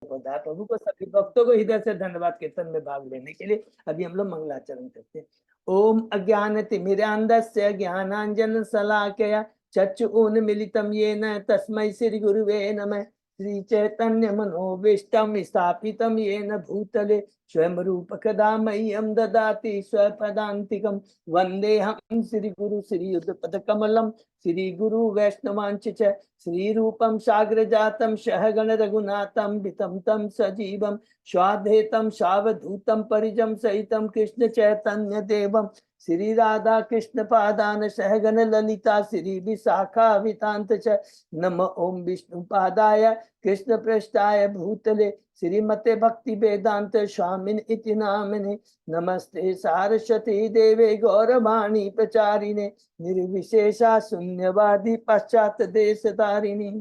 है प्रभु को, सभी भक्तों को हृदय से धन्यवाद कीर्तन में भाग लेने के लिए। अभी हम लोग मंगलाचरण करते हैं। ओम अज्ञान तिमिरांधस्य ज्ञानांजन शलाकया चक्षुरुन्मीलितं येन तस्मै श्री गुरुवे नमः। श्री चैतन्य मनोभीष्टं स्थापितं येन भूतले स्वयं रूप कदा मह्यं ददाति स्वपदान्तिकं। वन्देऽहं श्री गुरु श्री युगपदकमलं श्री गुरु वैष्णवांच च श्री रूपम साग्र जातम सहगण रघुनाथम वितम तम सजीवम स्वाधेतम सावधूतम परिजम सहितम कृष्ण चैतन्य देवम श्री राधा कृष्ण पादान सहगण ललिता श्री विशाखा वितांत च। नम ओम विष्णु पादाय कृष्ण पृष्ठाय भूतले श्रीमते भक्ति वेदांत स्वामिन इति नामिने। नमस्ते सारस्वती देवे गौरवाणी प्रचारिणे निर्विशेषा शून्यवादी पश्चात देश तारिणी।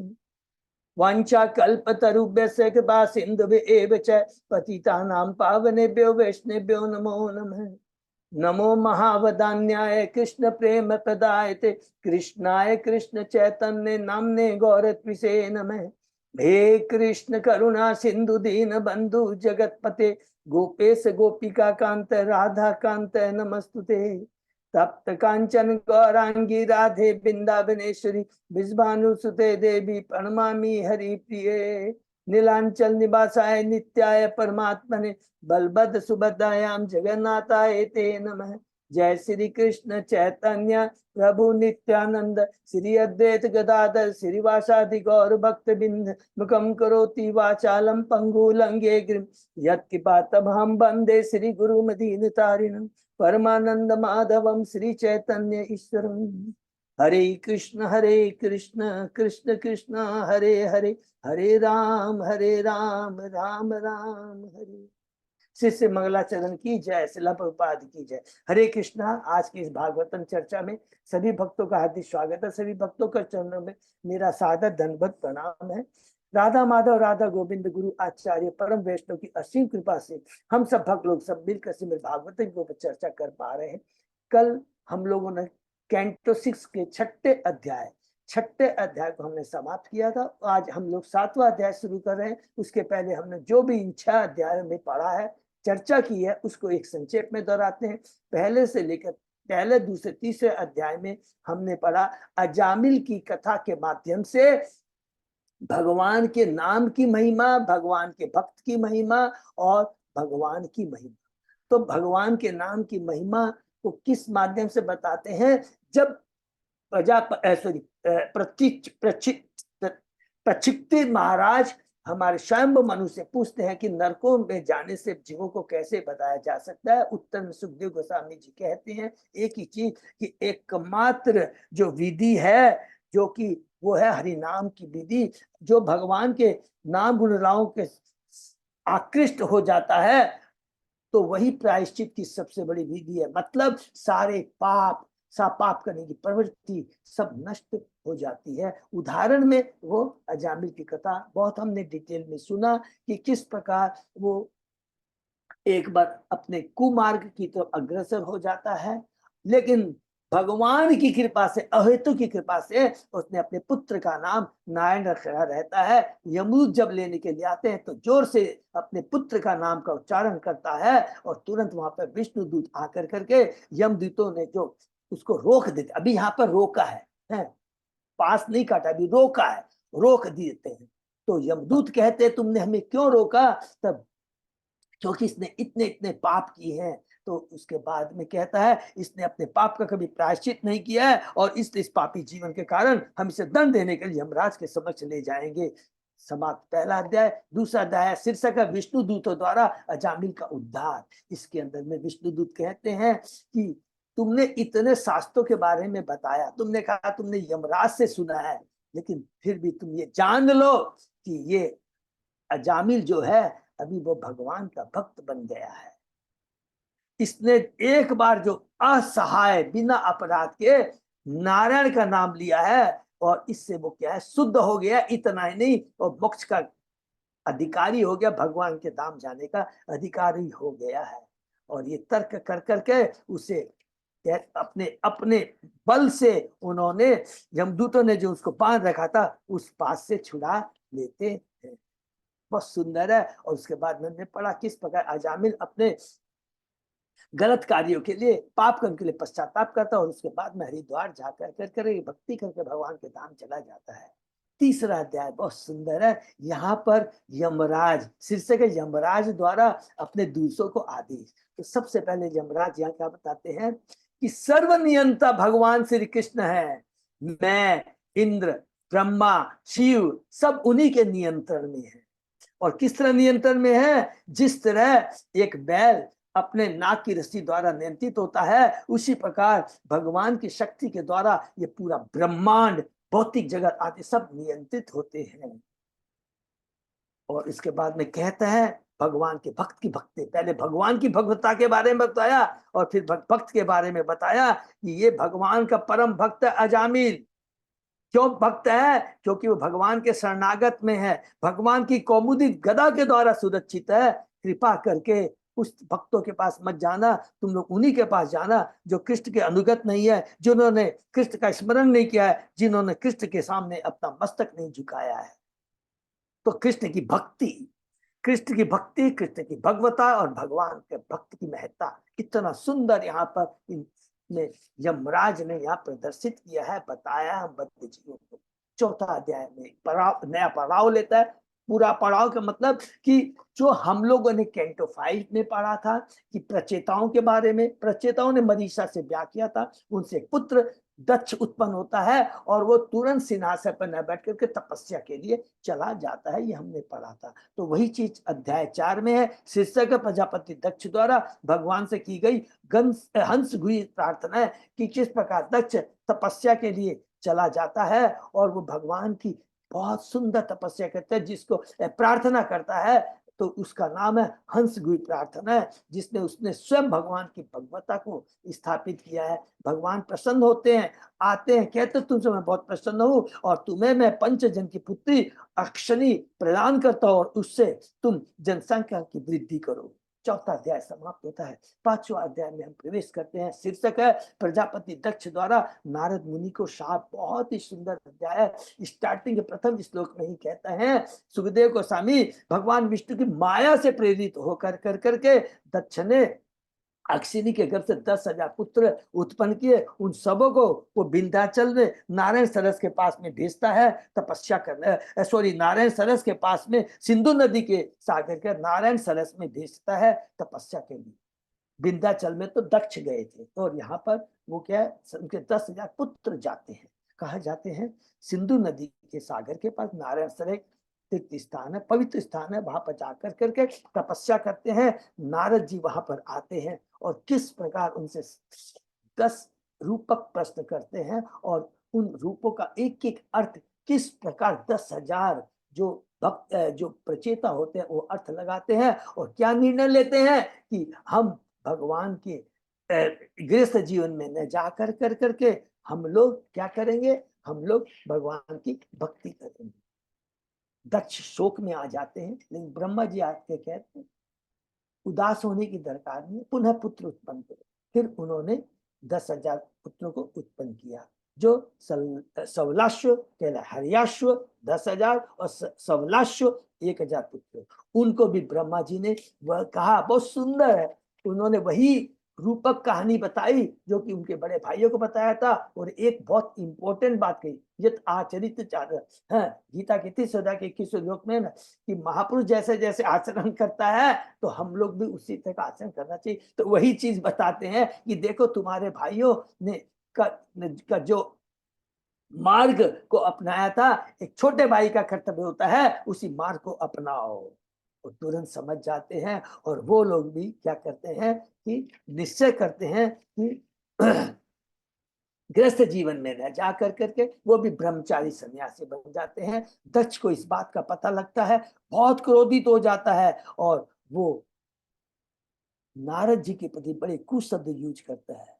वांछा कल्पतरुभ्यस्य कृपा सिन्धुभ्येव च पतितानां पावनेभ्यो वैष्णवेभ्यो नमो नमः। नमो महावदान्याय कृष्ण प्रेम प्रदायते कृष्णाय कृष्ण चैतन्य नामने गौरत्विषे नमः। हे कृष्ण करुणा सिंधु दीन बंधु जगतपते गोपेश गोपिका कांत राधा कांत नमस्तुते। तप्त कांचन गौरांगी राधे वृंदावनेश्वरी विश्वानुसुते देवी प्रणमामि हरि प्रिये। नीलांचल निवासाय नित्याय परमात्मने बलभद्र सुभद्रायाम जगन्नाथाय ते नमः। जय श्री कृष्ण चैतन्य प्रभु नित्यानंद श्री अद्वैत गदाधर श्रीवासादि गौर भक्त बिंद मुखम करोति वाचालम पंगुलंगे गिरिम यत्किपातमहं वंदे श्री गुरु मदीन तारिणम परमानंद माधवम श्री चैतन्य ईश्वरम। हरे कृष्ण कृष्ण कृष्ण हरे हरे हरे राम राम राम हरे। शिष्य मंगलाचरण की जय, श्रील प्रभुपाद की जय। हरे कृष्णा। आज की इस भागवतम चर्चा में सभी भक्तों का हार्दिक स्वागत है। सभी भक्तों का चरणों में मेरा सादर दंडवत प्रणाम है। राधा माधव राधा गोविंद गुरु आचार्य परम वैष्णव की असीम कृपा से हम सब भक्त लोग सब मिलकर श्रीमद् भागवतम के ऊपर चर्चा कर पा रहे हैं। कल हम लोगों ने कैंटो 6 के छठे अध्याय को हमने समाप्त किया था। आज हम लोग 7वां अध्याय शुरू कर रहे हैं। उसके पहले हमने जो भी इन 6 अध्यायों में पढ़ा है, चर्चा की है, उसको एक संक्षेप में दोहराते हैं। पहले से लेकर पहले दूसरे तीसरे अध्याय में हमने पढ़ा अजामिल की कथा के माध्यम से भगवान के नाम की महिमा, भगवान के भक्त की महिमा और भगवान की महिमा। तो भगवान के नाम की महिमा को किस माध्यम से बताते हैं? जब प्रचित्ति महाराज हमारे स्वयं मनु से पूछते हैं कि नरकों में जाने से जीवों को कैसे बताया जा सकता है। उत्तर में सुखदेव गोस्वामी जी कहते हैं एक ही चीज कि एकमात्र जो विधि है, जो कि वो है हरि नाम की विधि। जो भगवान के नाम गुणराओं के आकृष्ट हो जाता है तो वही प्रायश्चित की सबसे बड़ी विधि है। मतलब सारे पाप करने की प्रवृत्ति सब नष्ट हो जाती है। उदाहरण में वो अजामिल की कथा बहुत हमने डिटेल में सुना कि किस प्रकार वो एक बार अपने कुमार्ग की तरफ अग्रसर हो जाता है, लेकिन भगवान की कृपा से, अहेतु की कृपा से उसने अपने पुत्र का नाम नारायण रखा रहता है। यमदूत जब लेने के लिए आते हैं तो जोर से अपने पुत्र का नाम का उच्चारण करता है और तुरंत वहां पर विष्णु दूत आकर करके यमदूतों ने जो उसको रोक देते, अभी यहाँ पर रोका है, पास नहीं काटा, अभी रोका है, रोक देते हैं। तो यमदूत कहते हैं तुमने हमें क्यों रोका? तब क्योंकि इसने इतने इतने पाप किए हैं। तो उसके बाद में कहता है इसने अपने पाप का कभी प्रायश्चित नहीं किया है और इस पापी जीवन के कारण हम इसे दंड देने के लिए यमराज के समक्ष ले जाएंगे। समाप्त पहला अध्याय। दूसरा अध्याय शीर्षक है विष्णु दूतों द्वारा अजामिल का उद्धार। इसके अंदर में विष्णु दूत कहते हैं कि तुमने इतने शास्त्रों के बारे में बताया, तुमने कहा तुमने यमराज से सुना है, लेकिन फिर भी तुम ये जान लो कि ये अजामिल जो है अभी वो भगवान का भक्त बन गया है। इसने एक बार जो असहाय बिना अपराध के नारायण का नाम लिया है और इससे वो क्या है, शुद्ध हो गया। इतना ही नहीं, और मोक्ष का अधिकारी हो गया, भगवान के धाम जाने का अधिकारी हो गया है। और ये तर्क कर करके उसे अपने अपने बल से उन्होंने, यमदूतों ने जो उसको बांध रखा था, उस पास से छुड़ा लेते हैं। बहुत सुंदर है। और उसके बाद मैंने पढ़ा किस प्रकार अजामिल अपने गलत कार्यों के लिए, पाप कर्म के लिए पश्चाताप करता है, और उसके बाद में हरिद्वार जाकर कर भक्ति करके भगवान के धाम चला जाता है। तीसरा अध्याय बहुत सुंदर है। यहाँ पर यमराज, शीर्षक है यमराज द्वारा अपने दूसरों को आदेश। तो सबसे पहले यमराज यहाँ क्या बताते हैं कि सर्वनियंता भगवान श्री कृष्ण है। मैं, इंद्र, ब्रह्मा, शिव सब उन्हीं के नियंत्रण में है। और किस तरह नियंत्रण में है? जिस तरह एक बैल अपने नाक की रस्सी द्वारा नियंत्रित होता है, उसी प्रकार भगवान की शक्ति के द्वारा ये पूरा ब्रह्मांड, भौतिक जगत आदि सब नियंत्रित होते हैं। और इसके बाद में कहता है भगवान के भक्त की भक्ति, पहले भगवान की भगवत्ता के बारे में बताया और फिर भक्त के बारे में बताया कि ये भगवान का परम भक्त है अजामिल। क्यों भक्त है? क्योंकि वो भगवान के शरणागत में है, भगवान की कौमुदी गदा के द्वारा सुरक्षित है। कृपा करके उस भक्तों के पास मत जाना, तुम लोग उन्हीं के पास जाना जो कृष्ण के अनुगत नहीं है, जिन्होंने कृष्ण का स्मरण नहीं किया है, जिन्होंने कृष्ण के सामने अपना मस्तक नहीं झुकाया है। तो कृष्ण की भक्ति, कृष्ण की भक्ति, कृष्ण की भगवता और भगवान के भक्त की महत्ता कितना सुंदर यहाँ पर ने यमराज ने यहाँ प्रदर्शित किया है, बताया हम बद्ध जीवों को। चौथा अध्याय में पड़ाव, नया पड़ाव लेता है। पूरा पड़ाव का मतलब कि जो हम लोगों ने कैंटो 5 में पढ़ा था कि प्रचेताओं के बारे में, प्रचेताओं ने मरीषा से ब्याह किया था, उनसे पुत्र दक्ष उत्पन्न होता है और वो तुरंत सिंहासन पर न बैठ करके तपस्या के लिए चला जाता है, ये हमने पढ़ा था। तो वही चीज अध्याय 4 में है। शीर्षक प्रजापति दक्ष द्वारा भगवान से की गई हंस गुई प्रार्थना है कि किस प्रकार दक्ष तपस्या के लिए चला जाता है और वो भगवान की बहुत सुंदर तपस्या करता है, जिसको प्रार्थना करता है तो उसका नाम है हंस गुई प्रार्थना है, जिसने उसने स्वयं भगवान की भगवता को स्थापित किया है। भगवान प्रसन्न होते हैं, आते हैं, कहते तुमसे मैं बहुत प्रसन्न हूं और तुम्हें मैं पंचजन की पुत्री अक्षनी प्रदान करता हूं और उससे तुम जनसंख्या की वृद्धि करो। चौथा अध्याय समाप्त होता है। पांचवा अध्याय में हम प्रवेश करते हैं। शीर्षक है प्रजापति दक्ष द्वारा नारद मुनि को शाप। बहुत ही सुंदर अध्याय है। स्टार्टिंग के प्रथम श्लोक में ही कहता है सुखदेव गोस्वामी भगवान विष्णु की माया से प्रेरित होकर कर करके दक्ष ने अक्षिनी के गर्भ से 10,000 पुत्र उत्पन्न किए। उन सबों को वो विंध्याचल में नारायण सरस के पास में भेजता है तपस्या करने, सॉरी नारायण सरस के पास में, सिंधु नदी के सागर के नारायण सरस में भेजता है तपस्या के लिए। विंध्याचल में तो दक्ष गए थे और यहाँ पर वो क्या है, उनके 10,000 पुत्र जाते हैं। कहा जाते हैं सिंधु नदी के सागर के पास नारायण सरस तीर्थ स्थान है, पवित्र स्थान है, वहां पर जाकर करके तपस्या करते हैं। नारद जी वहां पर आते हैं और किस प्रकार उनसे 10 रूपक प्रश्न करते हैं और उन रूपों का एक एक अर्थ किस प्रकार 10,000 जो भक्त जो प्रचेता होते हैं वो अर्थ लगाते हैं और क्या निर्णय लेते हैं कि हम भगवान के गृहस्थ जीवन में न जाकर कर करके हम लोग क्या करेंगे, हम लोग भगवान की भक्ति करेंगे। दक्ष शोक में आ जाते हैं, लेकिन ब्रह्मा जी आके कहते हैं उदास होने की दरकार नहीं, पुनः पुत्र उत्पन्न करो। फिर उन्होंने 10,000 पुत्रों को उत्पन्न किया, जो सवलाश्व कहला, हरियाश्व 10,000 और सवलाश्व 1,000 पुत्र। उनको भी ब्रह्मा जी ने वह कहा, बहुत सुंदर है, उन्होंने वही रूपक कहानी बताई जो कि उनके बड़े भाइयों को बताया था। और एक बहुत इंपॉर्टेंट बात कही, यत आचरित है गीता के 30 श्लोक में ना, कि महापुरुष जैसे जैसे आचरण करता है तो हम लोग भी उसी तरह का आचरण करना चाहिए। तो वही चीज बताते हैं कि देखो तुम्हारे भाइयों ने का जो मार्ग को अपनाया था, एक छोटे भाई का कर्तव्य होता है उसी मार्ग को अपनाओ। वो तुरंत समझ जाते हैं और वो लोग भी क्या करते हैं कि निश्चय करते हैं कि गृहस्थ जीवन में न जा कर करके वो भी ब्रह्मचारी सन्यासी बन जाते हैं। दक्ष को इस बात का पता लगता है, बहुत क्रोधित हो जाता है और वो नारद जी के प्रति बड़े कुशब्द यूज करता है।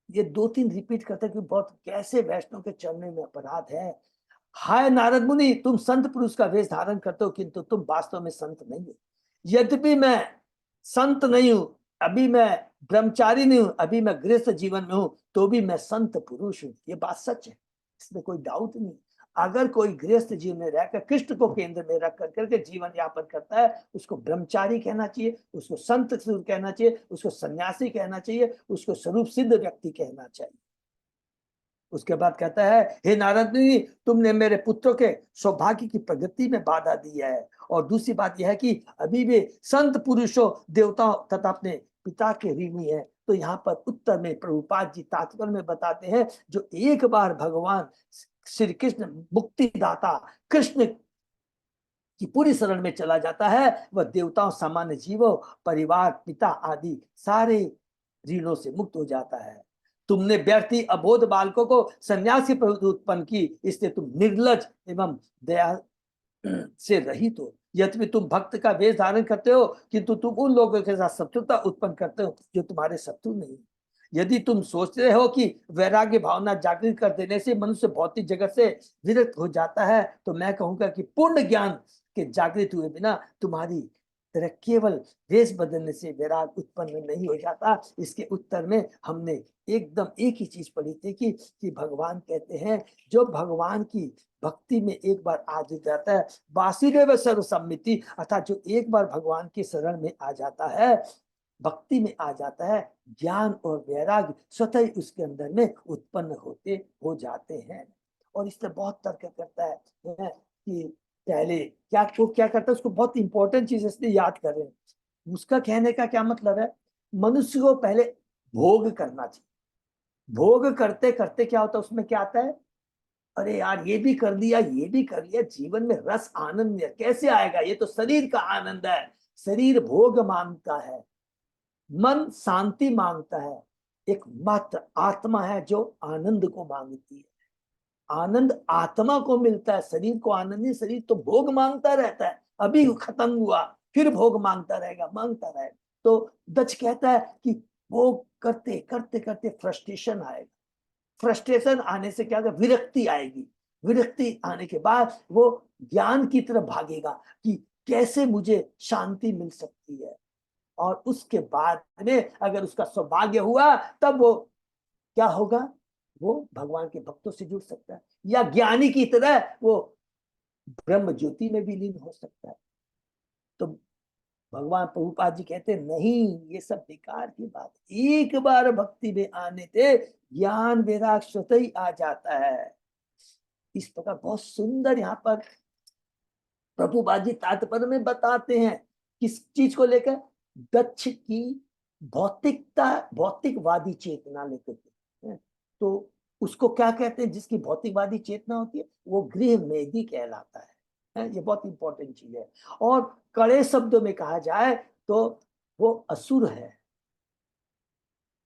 ये 2-3 रिपीट करता है कि बहुत कैसे वैष्णव के चरणों में अपराध है। हाय नारद मुनि, तुम संत पुरुष का वेश धारण करते हो किंतु तुम वास्तव में संत नहीं हो। यद्यपि मैं संत नहीं हूं, अभी मैं ब्रह्मचारी नहीं हूं, अभी मैं गृहस्थ जीवन में हूं, तो भी मैं संत पुरुष हूं। ये बात सच है, इसमें कोई डाउट नहीं। अगर कोई गृहस्थ जीवन में रहकर कृष्ण को केंद्र में रख करके जीवन यापन करता है, उसको ब्रह्मचारी कहना चाहिए, उसको संत कहना चाहिए, उसको सन्यासी कहना चाहिए, उसको स्वरूप सिद्ध व्यक्ति कहना चाहिए। उसके बाद कहता है, हे नारद मुनि, तुमने मेरे पुत्रों के सौभाग्य की प्रगति में बाधा दी है। और दूसरी बात यह है कि अभी भी संत पुरुषों, देवताओं तथा अपने पिता के ऋणी है। तो यहाँ पर उत्तर में प्रभुपाद जी तात्पर्य में बताते हैं, जो एक बार भगवान श्री कृष्ण मुक्तिदाता कृष्ण की पूरी शरण में चला जाता है, वह देवताओं, सामान्य जीवों, परिवार, पिता आदि सारे ऋणों से मुक्त हो जाता है। तुमने व्यर्थी अबोध बालकों को सन्यासी प्रवृत्ति उत्पन्न की, इसलिए तुम निर्लज एवं दया से रहित हो। यद्यपि तुम भक्त का वेश धारण करते हो, किंतु तुम उन लोगों के साथ शत्रुता उत्पन्न करते हो जो तुम्हारे शत्रु नहीं। यदि तुम सोच रहे हो कि वैराग्य भावना जागृत कर देने से मनुष्य भौतिक जगत से विरक्त हो जाता है, तो मैं कहूंगा कि पूर्ण ज्ञान के जागृत हुए बिना तुम्हारी तरह केवल वेश बदलने से वैराग उत्पन्न नहीं हो जाता। इसके उत्तर में हमने एकदम एक ही चीज पढ़ी थी कि भगवान कहते हैं, जो भगवान की भक्ति में एक बार आ जाता है, वासुदेव सर्वसम्मिति, अर्थात जो एक बार भगवान की शरण में आ जाता है, भक्ति में आ जाता है, ज्ञान और वैराग्य स्वतः ही उसके अंदर में उत्पन्न होते हो जाते हैं। और इससे बहुत तर्क करता है कि पहले क्या करता है, उसको बहुत इंपॉर्टेंट चीज इसलिए याद कर रहे हैं। उसका कहने का क्या मतलब है, मनुष्य को पहले भोग करना चाहिए। भोग करते करते क्या होता है, उसमें क्या आता है, अरे यार ये भी कर लिया, ये भी कर लिया, जीवन में रस आनंद कैसे आएगा, ये तो शरीर का आनंद है। शरीर भोग मांगता है, मन शांति मांगता है, एक मात्र आत्मा है जो आनंद को मांगती है। आनंद आत्मा को मिलता है, शरीर को आनंद नहीं। शरीर तो भोग मांगता रहता है, अभी खत्म हुआ फिर भोग मांगता रहेगा, मांगता रहेगा। तो दक्ष कहता है कि भोग करते करते करते फ्रस्ट्रेशन आएगा। फ्रस्ट्रेशन आने से क्या होगा, विरक्ति आएगी। विरक्ति आने के बाद वो ज्ञान की तरफ भागेगा कि कैसे मुझे शांति मिल सकती है। और उसके बाद में अगर उसका सौभाग्य हुआ, तब वो क्या होगा, वो भगवान के भक्तों से जुड़ सकता है, या ज्ञानी की तरह वो ब्रह्म ज्योति में भी लीन हो सकता है। तो भगवान प्रभुपाद जी कहते हैं, नहीं, ये सब बेकार की बात। एक बार भक्ति में आने से ज्ञान वैराग स्वतः ही आ जाता है। इस प्रकार बहुत सुंदर यहाँ पर प्रभुपाद जी तात्पर्य में बताते हैं, किस चीज को लेकर, दक्ष की भौतिकवादी चेतना लेकर के। तो उसको क्या कहते हैं, जिसकी भौतिकवादी चेतना होती है, वो गृह मेदी कहलाता है। ये बहुत इंपॉर्टेंट चीज है। और कड़े शब्दों में कहा जाए तो वो असुर है।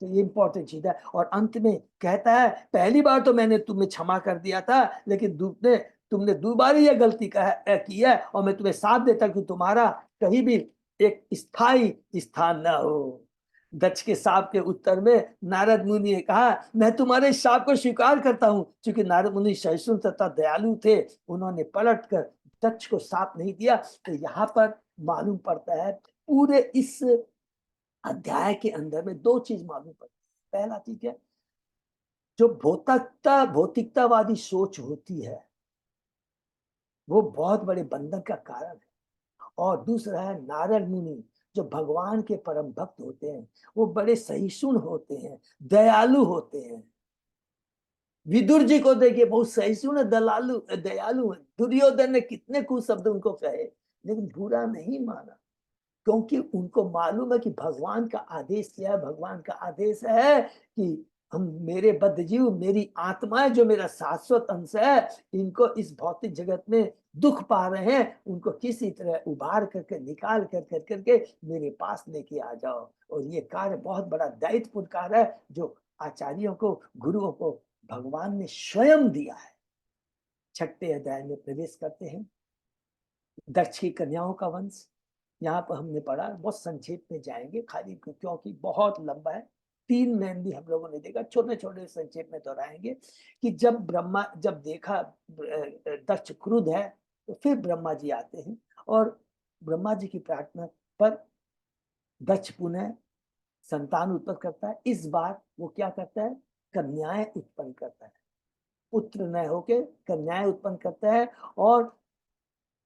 तो ये इंपॉर्टेंट चीज है। और अंत में कहता है, पहली बार तो मैंने तुम्हें क्षमा कर दिया था, लेकिन तुमने दोबारा यह गलती की है, और मैं तुम्हें साथ देता कि तुम्हारा कहीं भी एक स्थायी स्थान न हो। दक्ष के शाप के उत्तर में नारद मुनि ने कहा, मैं तुम्हारे शाप को स्वीकार करता हूं। क्योंकि नारद मुनि सहिष्णु तथा दयालु थे, उन्होंने पलट कर दक्ष को शाप नहीं दिया। तो यहाँ पर मालूम पड़ता है, पूरे इस अध्याय के अंदर में दो चीज मालूम पड़ती है। पहला चीज है, जो भौतिकतावादी सोच होती है, वो बहुत बड़े बंधन का कारण है। और दूसरा है, नारद मुनि जो भगवान के परम भक्त होते हैं, वो बड़े सहिष्णु होते हैं, दयालु होते हैं। विदुर जी को देखिए, बहुत सहिष्णु दयालु है। दुर्योधन ने कितने कुशब्द उनको कहे, लेकिन बुरा नहीं माना, क्योंकि उनको मालूम है कि भगवान का आदेश क्या है। भगवान का आदेश है कि हम, मेरे बद्ध जीव, मेरी आत्माएं जो मेरा शाश्वत अंश है, इनको इस भौतिक जगत में दुख पा रहे हैं, उनको किसी तरह उबार करके निकाल करके मेरे पास लेके आ जाओ। और ये कार्य बहुत बड़ा दायित्वपूर्ण कार्य है, जो आचार्यों को, गुरुओं को भगवान ने स्वयं दिया है। छठे अध्याय में प्रवेश करते हैं, दक्ष की कन्याओं का वंश। यहाँ पर हमने पढ़ा, बहुत संक्षेप में जाएंगे खाली, क्योंकि बहुत लंबा है। 3 महीने भी हम लोगों ने देखा, छोटे छोटे संक्षेप में दोहराएंगे कि जब देखा दक्ष क्रुद्ध है, तो फिर ब्रह्मा जी आते हैं, और ब्रह्मा जी की प्रार्थना पर दक्ष पुनः संतान उत्पन्न करता है। इस बार वो क्या करता है, कन्याएं उत्पन्न करता है। पुत्र न होके कन्याएं उत्पन्न करता है। और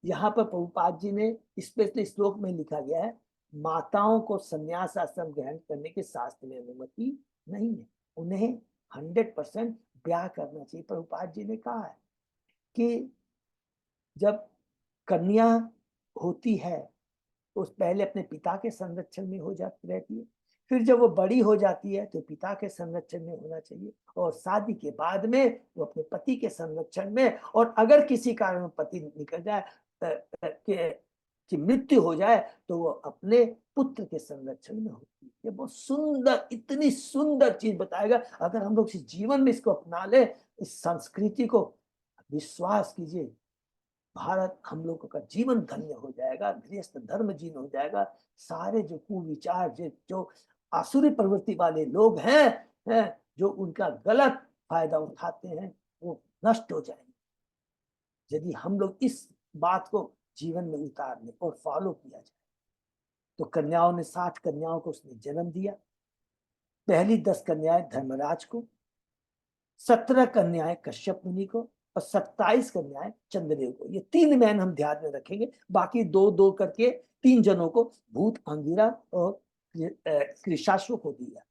यहाँ पर प्रभुपाद जी ने स्पेशली श्लोक में लिखा गया है, माताओं को संन्यास आश्रम ग्रहण करने की शास्त्र में अनुमति नहीं है, उन्हें 100% ब्याह करना चाहिए। प्रभुपाद जी ने कहा है कि जब कन्या होती है तो पहले अपने पिता के संरक्षण में हो जाती रहती है, फिर जब वो बड़ी हो जाती है तो पिता के संरक्षण में होना चाहिए, और शादी के बाद में वो अपने पति के संरक्षण में, और अगर किसी कारण पति निकल जाए कि मृत्यु हो जाए तो वो अपने पुत्र के संरक्षण में होती है। ये बहुत सुंदर, इतनी सुंदर चीज बताएगा। अगर हम लोग इस जीवन में इसको अपना ले, इस संस्कृति को, विश्वास कीजिए भारत हम लोगों का जीवन धन्य हो जाएगा, गृहस्थ धर्म जीर्ण हो जाएगा। सारे जो कुविचार, जो आसुरी प्रवृत्ति वाले लोग हैं, जो उनका गलत फायदा उठाते हैं, वो नष्ट हो जाएंगे यदि हम लोग इस बात को जीवन में उतार लें और फॉलो किया जाए। तो कन्याओं ने 60 कन्याओं को उसने जन्म दिया। पहली 10 कन्याएं धर्मराज को, 17 कन्याएं कश्यप मुनि को, और 27 कन्याएं चंद्रदेव को। ये 3 मैन हम ध्यान में रखेंगे, बाकी 2-2 करके 3 जनों को भूत, अंगिरा और कृशाश्व को दिया।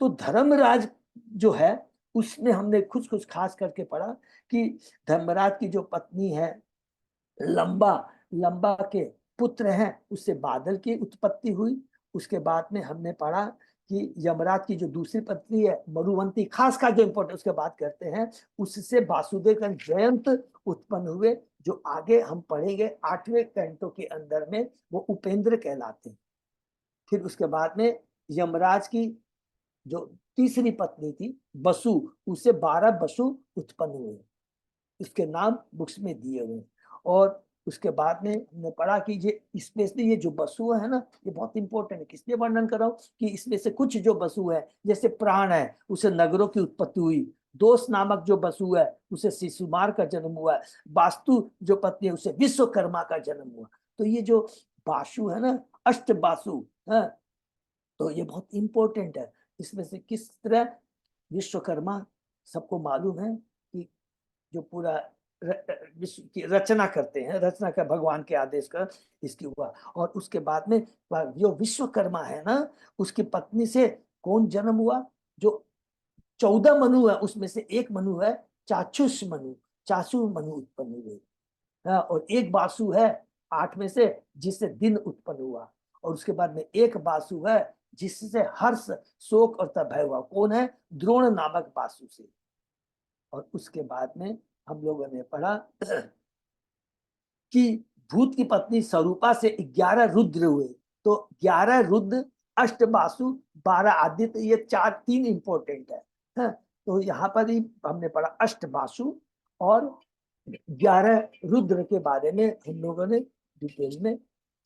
तो धर्मराज जो है उसमें हमने कुछ कुछ खास करके पढ़ा कि धर्मराज की जो पत्नी है लंबा, लंबा के पुत्र हैं, उससे बादल की उत्पत्ति हुई। उसके बाद में हमने पढ़ा कि यमराज की जो दूसरी पत्नी है मरुवंती, खास जो इंपॉर्टेंट उसके बात करते हैं, उससे वासुदेव का जयंत उत्पन्न हुए, जो आगे हम पढ़ेंगे 8वें कैंटो के अंदर में, वो उपेंद्र कहलाते हैं। फिर उसके बाद में यमराज की जो तीसरी पत्नी थी बसु, उससे 12 बसु उत्पन्न हुए, इसके नाम बुक्स में दिए हुए। और उसके बाद में हमने पढ़ा कि ये स्पेशली ये जो बसु है ना, ये बहुत इंपॉर्टेंट है। किसलिए वर्णन कर रहा हूँ कि इसमें से कुछ जो बसु है, जैसे प्राण है, उसे नगरों की उत्पत्ति हुई। दोष नामक जो बसु है, उसे शिशुमार का जन्म हुआ। वास्तु जो पत्नी है, उसे विश्वकर्मा का जन्म हुआ। तो ये जो बासु है ना, अष्ट बासु है, तो ये बहुत इंपॉर्टेंट है। इसमें से किस तरह विश्वकर्मा, सबको मालूम है कि जो पूरा विश्व की रचना करते हैं, रचना का भगवान के आदेश का इसकी हुआ। और उसके बाद में जो विश्वकर्मा है ना, उसकी पत्नी से कौन जन्म हुआ? जो 14 मनु है, उसमें से एक मनु है चाक्षुष मनु, चासु मनु उत्पन्न हुए। और एक बासु है 8 में से, जिससे दिन उत्पन्न हुआ। और उसके बाद में एक बासु है जिससे हर्ष, शोक और तभय हुआ। कौन है? द्रोण नामक बासु से। और उसके बाद में हम लोगों ने पढ़ा कि भूत की पत्नी स्वरूपा से 11 रुद्र हुए। तो 11 रुद्र, 8 बासु, 12 आदित्य, ये 3 इंपॉर्टेंट है। तो यहाँ पर ही हमने पढ़ा 8 बासु और 11 रुद्र के बारे में हम लोगों ने डिटेल में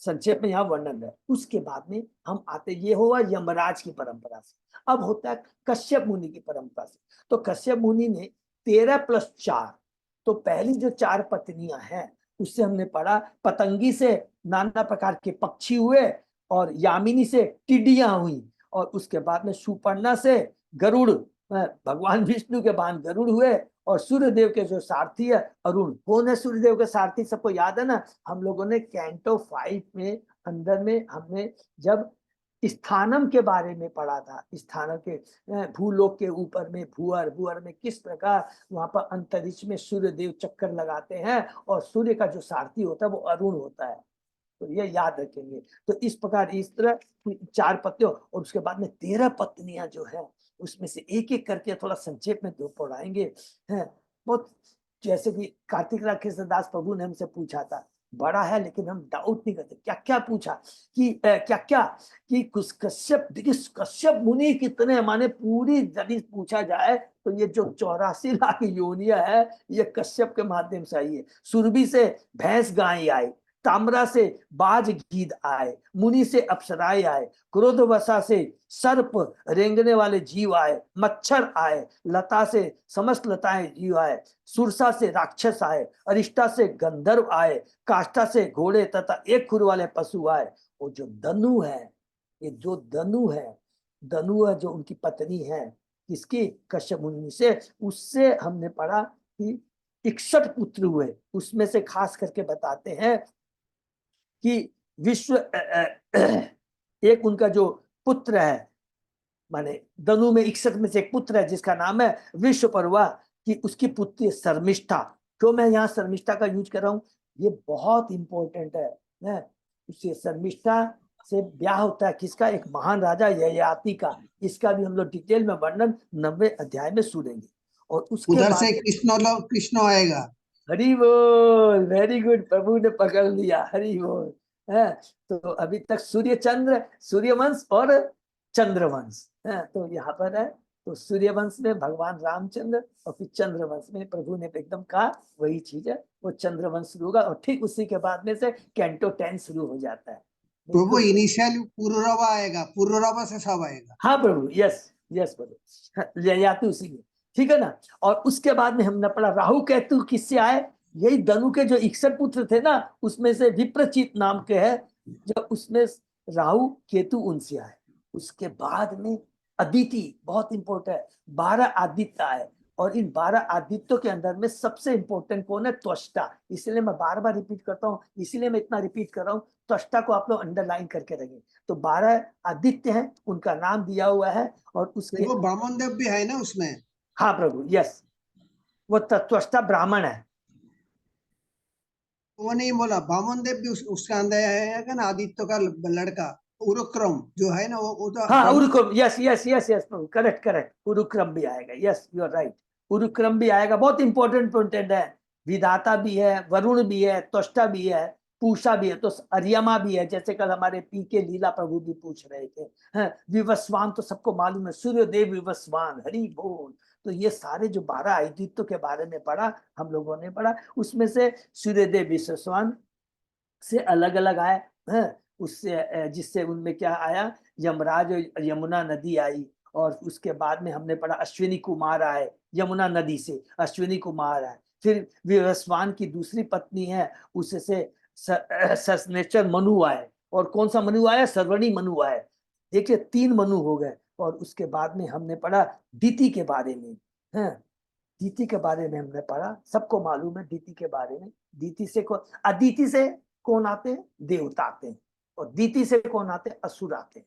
संक्षेप में यहाँ वर्णन है। उसके बाद में हम आते, ये हुआ यमराज की परंपरा से। अब होता है कश्यप मुनि की परंपरा से। तो कश्यप मुनि ने 13+4, तो पहली जो 4 पत्नियां हैं उससे हमने पढ़ा, पतंगी से नाना प्रकार के पक्षी हुए, और यामिनी से टिड्डियां हुई, और उसके बाद में सुपर्णा से गरुड़, भगवान विष्णु के बाण गरुड़ हुए, और सूर्यदेव के जो सारथी है अरुण। कौन है सूर्यदेव के सारथी? सबको याद है ना, हम लोगों ने कैंटो 5 में अंदर में हमने जब स्थानम के बारे में पढ़ा था, स्थानम के भूलोक के ऊपर में भूअर, भूअर में किस प्रकार वहां पर अंतरिक्ष में सूर्यदेव चक्कर लगाते हैं, और सूर्य का जो सारथी होता है वो अरुण होता है। तो ये याद रखेंगे। तो इस प्रकार, इस तरह 4 पत्नियों, और उसके बाद में 13 पत्नियां जो है, उसमें से एक एक करके थोड़ा संक्षेप में दो पढ़ाएंगे हैं बहुत। जैसे कि कार्तिक कृष्णदास प्रभु ने हमसे पूछा था, बड़ा है लेकिन हम डाउट नहीं करते, क्या क्या पूछा कि क्या क्या कि कश्यप, देखिए कश्यप मुनि कितने, माने पूरी यदि पूछा जाए तो ये जो 84 लाख योनिया है, ये कश्यप के माध्यम से आई है। सुरभि से भैंस गाय आई, ताम्रा से बाज गीद आए, मुनि से अप्सराएं आए, क्रोधवशा से सर्प रेंगने वाले जीव आए, मच्छर आए, लता से समस्त लताएं जीव आए, सुरसा से राक्षस आए, अरिष्टा से गंधर्व आए, काष्ठा से घोड़े तथा एक खुर वाले पशु आए। वो जो धनु है, ये जो धनु है, धनु है जो उनकी पत्नी है, किसकी? कश्यप मुनि से। उससे हमने पढ़ा कि 61 पुत्र हुए, उसमें से खास करके बताते हैं कि विश्व एक उनका जो पुत्र है, माने धनु में 61 में से एक पुत्र है जिसका नाम है विश्वपर्वा, कि उसकी पुत्री शर्मिष्ठा। क्यों मैं यहाँ शर्मिष्ठा का यूज कर रहा हूँ, ये बहुत इंपॉर्टेंट है। उससे शर्मिष्ठा से ब्याह होता है किसका, एक महान राजा ययाति का। इसका भी हम लोग डिटेल में वर्णन 90 अध्याय में सुनेंगे। और उसके उधर बाद से कृष्ण आएगा। हरि बोल, वेरी गुड, प्रभु ने पकड़ लिया, हरि बोल है। तो अभी तक सूर्य चंद्र, सूर्यवंश और चंद्रवंश है, तो यहाँ पर है। तो सूर्यवंश में भगवान रामचंद्र और फिर चंद्रवंश में प्रभु ने एकदम कहा वही चीज है, वो चंद्रवंश शुरू होगा। और ठीक उसी के बाद में से कैंटो 10 शुरू हो जाता है। प्रभु इनिशियल पुरुरवा आएगा, पुरुरवा से सब आएगा। हाँ प्रभु, यस यस प्रभु, ले जाते उसी में, ठीक है ना। और उसके बाद में हमने पढ़ा राहु केतु किससे आए, यही धनु के जो 61 पुत्र थे ना, उसमें से विप्रचित नाम के है, जब उसमें राहु केतु उनसे आए। उसके बाद में अदिति, बहुत इंपॉर्टेंट है, 12 आदित्य आए। और इन 12 आदित्यों के अंदर में सबसे इंपॉर्टेंट कौन है, त्वष्टा। इसलिए मैं बार बार रिपीट करता हूँ, इसीलिए मैं इतना रिपीट कर रहा हूँ, त्वष्टा को आप लोग अंडरलाइन करके रखें। तो 12 आदित्य हैं, उनका नाम दिया हुआ है। और उसके वो ब्राह्मण देव भी है ना उसमें। हाँ प्रभु, यस, वो त्वष्टा ब्राह्मण है। वो नहीं बोला, ब्राह्मण देव भी उसका अंदर है ना, आदित्य का लड़का उरुक्रम जो है ना, वो तो हाँ ब्राह्मण। Urukrama, yes yes yes yes प्रभु, करेक्ट करेक्ट, उरुक्रम भी आएगा, yes you are right, Urukrama भी आएगा। बहुत इंपॉर्टेंट पॉइंट है। विधाता भी है, वरुण भी है, त्वष्टा भी है, पूषा भी है, तो अर्यमा भी है, जैसे कल हमारे पी के लीला प्रभु भी पूछ रहे थे। विवस्वान तो सबको मालूम है, सूर्यदेव विवस्वान, हरि बोल। तो ये सारे जो 12 आदित्यों के बारे में पढ़ा, हम लोगों ने पढ़ा, उसमें से सूर्यदेव विवस्वान से अलग अलग आए हैं। उससे जिससे उनमें क्या आया, यमराज और यमुना नदी आई। और उसके बाद में हमने पढ़ा अश्विनी कुमार आए, यमुना नदी से अश्विनी कुमार आए। फिर विवस्वान की दूसरी पत्नी है, उससे सस्नेचर मनु आए। और कौन सा मनु आया, सर्वणी मनु आए। देखिए 3 मनु हो गए। और उसके बाद में हमने पढ़ा दीति के बारे में है, दीति के बारे में हमने पढ़ा, सबको मालूम है दीति के बारे में। दीति से कौन, अदिति से कौन आते हैं, देवता आते हैं। और दीति से कौन आते हैं, असुर आते हैं।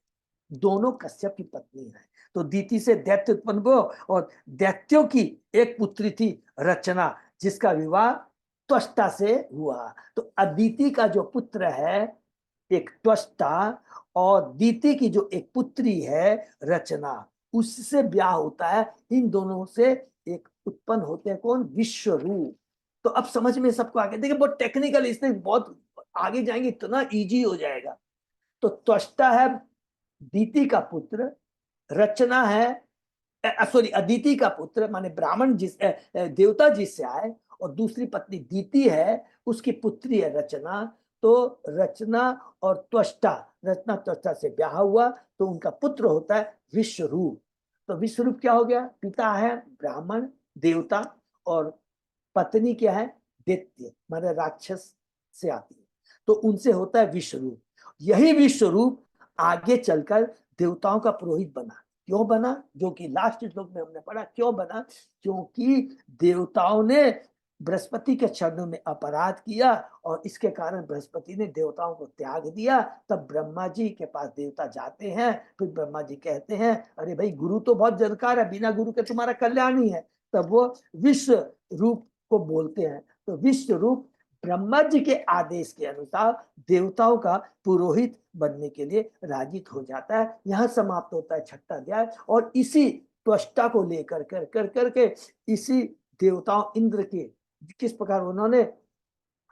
दोनों कश्यप की पत्नी है। तो दीति से दैत्य उत्पन्न हुआ, और दैत्यों की एक पुत्री थी रचना, जिसका विवाह त्वष्टा से हुआ। तो अदिति का जो पुत्र है एक त्वष्टा, और दीति की जो एक पुत्री है रचना, उससे ब्याह होता है। इन दोनों से एक उत्पन्न होते हैं कौन, विश्वरूप। तो अब समझ में सबको आगे, देखिए बहुत टेक्निकल, इसमें बहुत आगे जाएंगे इतना इजी हो जाएगा। तो त्वष्टा है दीति का पुत्र, रचना है सॉरी अदिति का पुत्र, माने ब्राह्मण जिस देवता जिससे आए। और दूसरी पत्नी दीति है, उसकी पुत्री है रचना। तो रचना और त्वष्टा, रचना त्वष्टा से ब्याह हुआ, तो उनका पुत्र होता है विश्वरूप। तो विश्वरूप क्या हो गया, पिता है ब्राह्मण देवता, और पत्नी क्या है, दैत्य माने राक्षस से आती है। तो उनसे होता है विश्वरूप। यही विश्वरूप आगे चलकर देवताओं का पुरोहित बना। क्यों बना, जो कि लास्ट श्लोक में हमने पढ़ा, क्यों बना, क्योंकि देवताओं ने बृहस्पति के चरणों में अपराध किया, और इसके कारण बृहस्पति ने देवताओं को त्याग दिया। तब ब्रह्मा जी के पास देवता जाते हैं, फिर ब्रह्मा जी कहते हैं अरे भाई गुरु तो बहुत दरकार है, बिना गुरु के तुम्हारा कल्याण ही है। तब वो विश्व रूप को बोलते हैं। तो विश्व रूप ब्रह्मा जी के आदेश के अनुसार देवताओं का पुरोहित बनने के लिए राजित हो जाता है। यहाँ समाप्त होता है 6वां अध्याय। और इसी त्वष्टा को लेकर करके इसी देवताओं इंद्र के किस प्रकार उन्होंने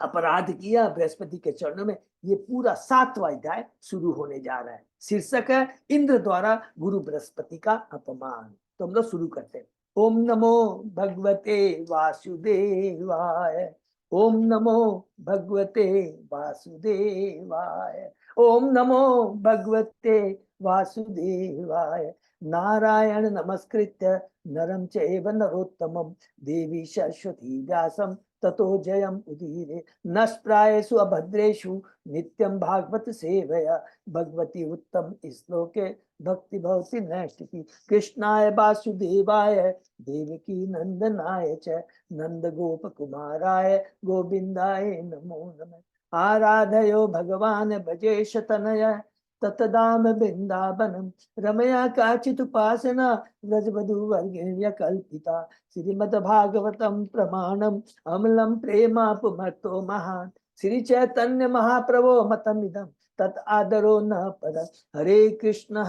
अपराध किया बृहस्पति के चरणों में, ये पूरा 7वां अध्याय शुरू होने जा रहा है। शीर्षक है इंद्र द्वारा गुरु बृहस्पति का अपमान। तो हम लोग शुरू करते हैं। ओम नमो भगवते वासुदेवाय, ओम नमो भगवते वासुदेवाय, ओम नमो भगवते वासुदेवाय। नारायण नमस्कृत्य नरं चैव नरोत्तमं देवी सरस्वती व्यासं ततो जयम उदीरे नष्प्रायेषु अभद्रेषु नित्यं भागवत सेवया भगवती उत्तम श्लोके भक्ति भवति नैष्टिकी कृष्णाय वासुदेवाय देवकी नंदनाय च नंद गोप कुमाराय गोविंदाय नमो नमः आराधयो भगवान भजेश तनय ततदाम वृंदावनम रमया काचित उपासना व्रजवधु वर्गेण्य कल्पिता श्रीमद्भागवतम प्रमाणम अमलम प्रेमापुमतो महान श्री चैतन्य महाप्रभो मतमिदम तत् आदरो न पद हरे कृष्ण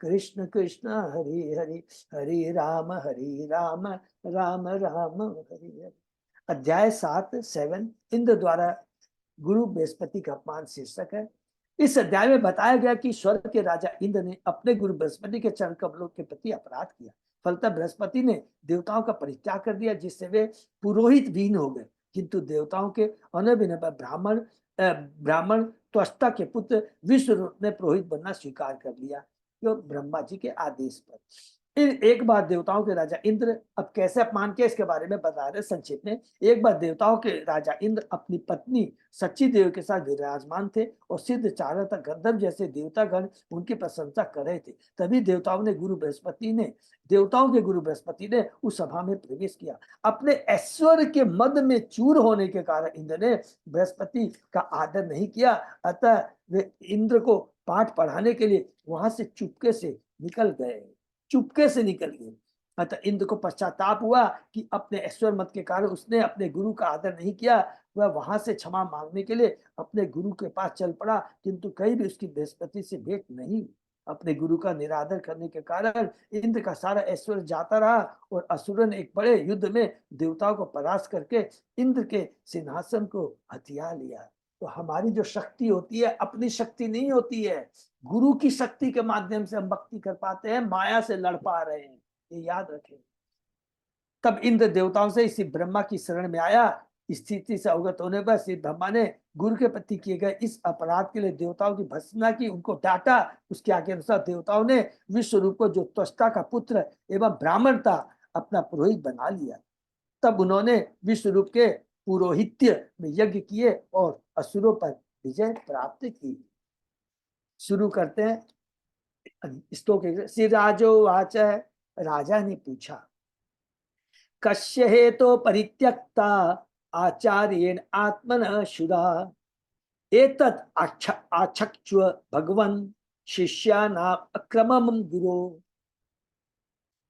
कृष्ण कृष्ण हरे हरे हरे राम राम राम राम हरे हरे। अध्याय 7 इंद्र द्वारा गुरु बृहस्पति का अपमान शीर्षक है। इस अध्याय में बताया गया कि स्वर्ग के राजा इंद्र ने अपने गुरु बृहस्पति के चरण कमलों के प्रति अपराध किया। फलतः बृहस्पति ने देवताओं का परित्याग कर दिया, जिससे वे पुरोहित विहीन हो गए। किंतु देवताओं के अनभिनव ब्राह्मण त्वष्टा के पुत्र विश्वरूप ने पुरोहित बनना स्वीकार कर लिया, जो ब्रह्मा जी के आदेश पर। एक बार देवताओं के राजा इंद्र, अब कैसे अपमान किया इसके बारे में बता रहे संक्षेप में। एक बार देवताओं के राजा इंद्र अपनी पत्नी सच्ची देव के साथ विराजमान थे और सिद्ध चारों तक गंधर्व जैसे देवतागण उनकी प्रशंसा कर रहे थे। तभी देवताओं के गुरु बृहस्पति ने उस सभा में प्रवेश किया। अपने ऐश्वर्य के मद में चूर होने के कारण इंद्र ने बृहस्पति का आदर नहीं किया। अतः वे इंद्र को पाठ पढ़ाने के लिए वहां से चुपके से निकल गए। अतः इंद्र को पश्चाताप हुआ कि अपने ऐश्वर्य मत के कारण उसने अपने गुरु का आदर नहीं किया। वह वहां से क्षमा मांगने के लिए अपने गुरु के पास चल पड़ा, किंतु कहीं भी उसकी बृहस्पति से भेंट नहीं हुई। अपने गुरु का निरादर करने के कारण इंद्र का सारा ऐश्वर्य जाता रहा और असुरन एक बड़े युद्ध में देवताओं को परास्त करके इंद्र के सिंहासन को हथिया लिया। तो हमारी जो शक्ति होती है अपनी शक्ति नहीं होती है, गुरु की शक्ति के माध्यम से हम भक्ति कर पाते हैं, माया से लड़ पा रहे हैं, ये याद रखें। तब इंद्र देवताओं से इसी ब्रह्मा की शरण में आया। स्थिति से अवगत होने पर श्री ब्रह्मा ने गुरु के प्रति किए गए इस अपराध के लिए देवताओं की भर्त्सना की, उनको डांटा। उसके आगे अनुसार देवताओं ने विश्व रूप को, जो त्वष्टा का पुत्र एवं ब्राह्मण था, अपना पुरोहित बना लिया। तब उन्होंने विश्व रूप के पुरोहित्य में यज्ञ किए और असुरों पर विजय प्राप्त की। शुरू करते हैं श्लोक। श्री राजो वाच, राजा ने पूछा, कस्य हेतो परित्यक्ता आचार्येण आत्मनः शुदा एतत् आचक्ष्व भगवन् शिष्यानाम् अक्रमम् गुरो।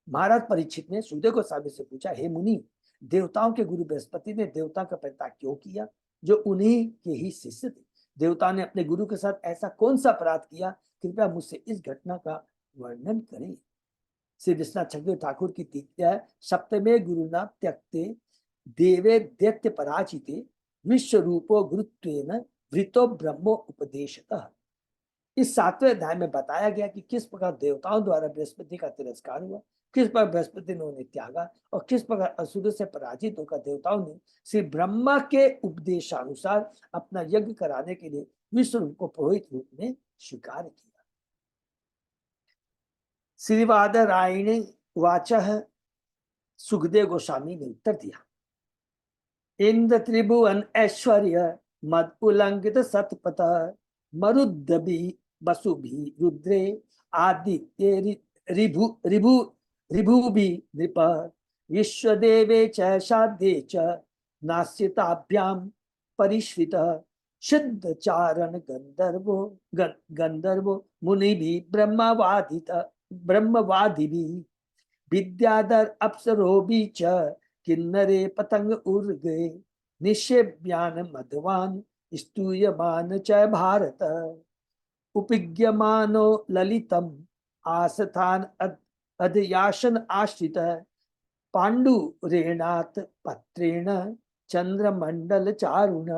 महाराज परीक्षित ने सुखदेव गोस्वामी से पूछा, हे मुनि, देवताओं के गुरु बृहस्पति ने देवता का परित्याग क्यों किया, जो उन्हीं के ही शिष्य थे? देवता ने अपने गुरु के साथ ऐसा कौन सा अपराध किया? कृपया मुझसे इस घटना का वर्णन करें। श्री विश्वनाथ चक्रवर्ती ठाकुर की टीका है, सप्तमे गुरुना त्यक्ते देवे दैत्य पराजिते विश्व रूपो गुरुत्वेन वृतो ब्रह्मो उपदेशतः। इस 7वें अध्याय में बताया गया कि किस प्रकार देवताओं द्वारा बृहस्पति का तिरस्कार हुआ, किस प्रकार बृहस्पति ने उन्हें त्यागा और किस प्रकार असुरों से पराजित होकर देवताओं ने श्री ब्रह्मा के उपदेशानुसार अपना यज्ञ कराने के लिए विश्व रूप को पुरोहित रूप में स्वीकार किया। श्रीवादरायणे वाचः, सुखदेव गोस्वामी ने उत्तर दिया, इंद्र त्रिभुवन ऐश्वर्य मद उल्लंघित सतपथ मरुद्दबी वसुभि रुद्रे आदित्य रिभुभि नृप विश्वदेवे च साध्ये च नास्यताभ्यां परिश्रितः सिद्ध चारण गंधर्वो मुनिभि ब्रह्मवादिभि विद्याधर अप्सरोभि च किन्नरे पतंग उर्गे निषेव्यान मधवान स्तूयमान च भारत उपज्ञमानो ललितम आस्थान अधयासन आश्रित पांडुरेणात पत्रेण चंद्रमंडल चारुण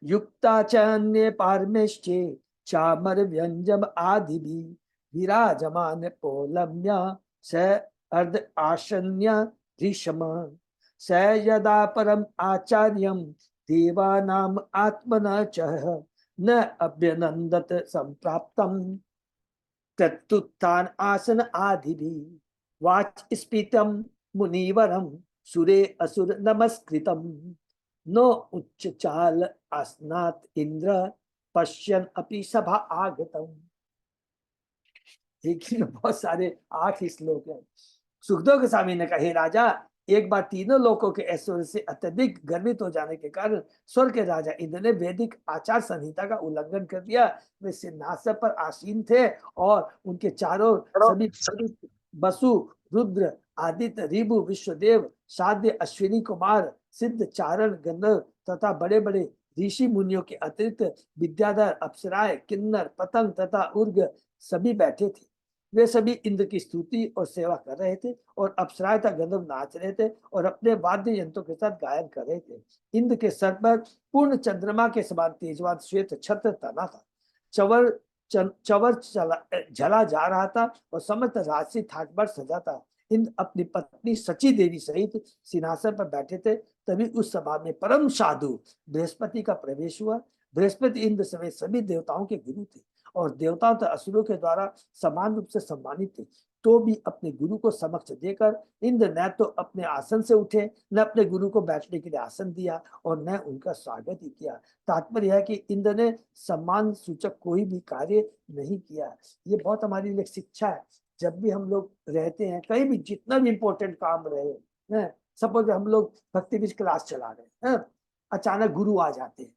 युक्ता च अन्ये पारमेश्चे चामर व्यंजम आदिभि विराजमान पोलम्या स अर्ध आशन्य ऋषम स यदा परम आचार्यम देवानाम आत्मना च न अभ्यनंदत संप्राप्तम तत्तुत्थान आसन आदिभि वाच स्फीतम मुनिवरम सुरे असुर नमस्कृतम नो उच्च चाल आसनात इंद्र पश्यन अपि सभा आगतम। लेकिन बहुत सारे 8 श्लोक हैं। सुखदेव गोस्वामी ने कहा, हे राजा, एक बार तीनों लोगों के ऐश्वर्य से अत्यधिक गर्वित हो जाने के कारण स्वर्ग के राजा इंद्र ने वैदिक आचार संहिता का उल्लंघन कर दिया। वे सिंहासन पर आसीन थे और उनके चारों सभी वसु, रुद्र, आदित्य, रिभु, विश्वदेव, साध्य, अश्विनी कुमार, सिद्ध, चारण, गंधर्व तथा बड़े बड़े ऋषि मुनियों के अतिरिक्त विद्याधर, अप्सराएं, किन्नर, पतंग तथा उर्ग सभी बैठे थे। वे सभी इंद्र की स्तुति और सेवा कर रहे थे और अप्सराएं तथा गंधर्व नाच रहे थे और अपने वाद्य यंत्रों के साथ गायन कर रहे थे। इंद्र के सर पर पूर्ण चंद्रमा के समान तेजवान श्वेत छत्र तना था। चवर झला जा रहा था और समस्त राजसी ठाट बाट सजा था। इंद्र अपनी पत्नी सची देवी सहित सिंहासन पर बैठे थे। तभी उस सभा में परम साधु बृहस्पति का प्रवेश हुआ। बृहस्पति इंद्र समेत सभी देवताओं के गुरु थे और देवताओं तथा असुरों के द्वारा समान रूप से सम्मानित थे। तो भी अपने गुरु को समक्ष देकर इंद्र न तो अपने आसन से उठे, न अपने गुरु को बैठने के लिए आसन दिया और न उनका स्वागत ही किया। तात्पर्य है कि इंद्र ने सम्मान सूचक कोई भी कार्य नहीं किया। ये बहुत हमारे लिए शिक्षा है। जब भी हम लोग रहते हैं कहीं भी, जितना भी इंपॉर्टेंट काम रहे, सपोज हम लोग भक्ति बीज क्लास चला रहे हैं, अचानक गुरु आ जाते हैं,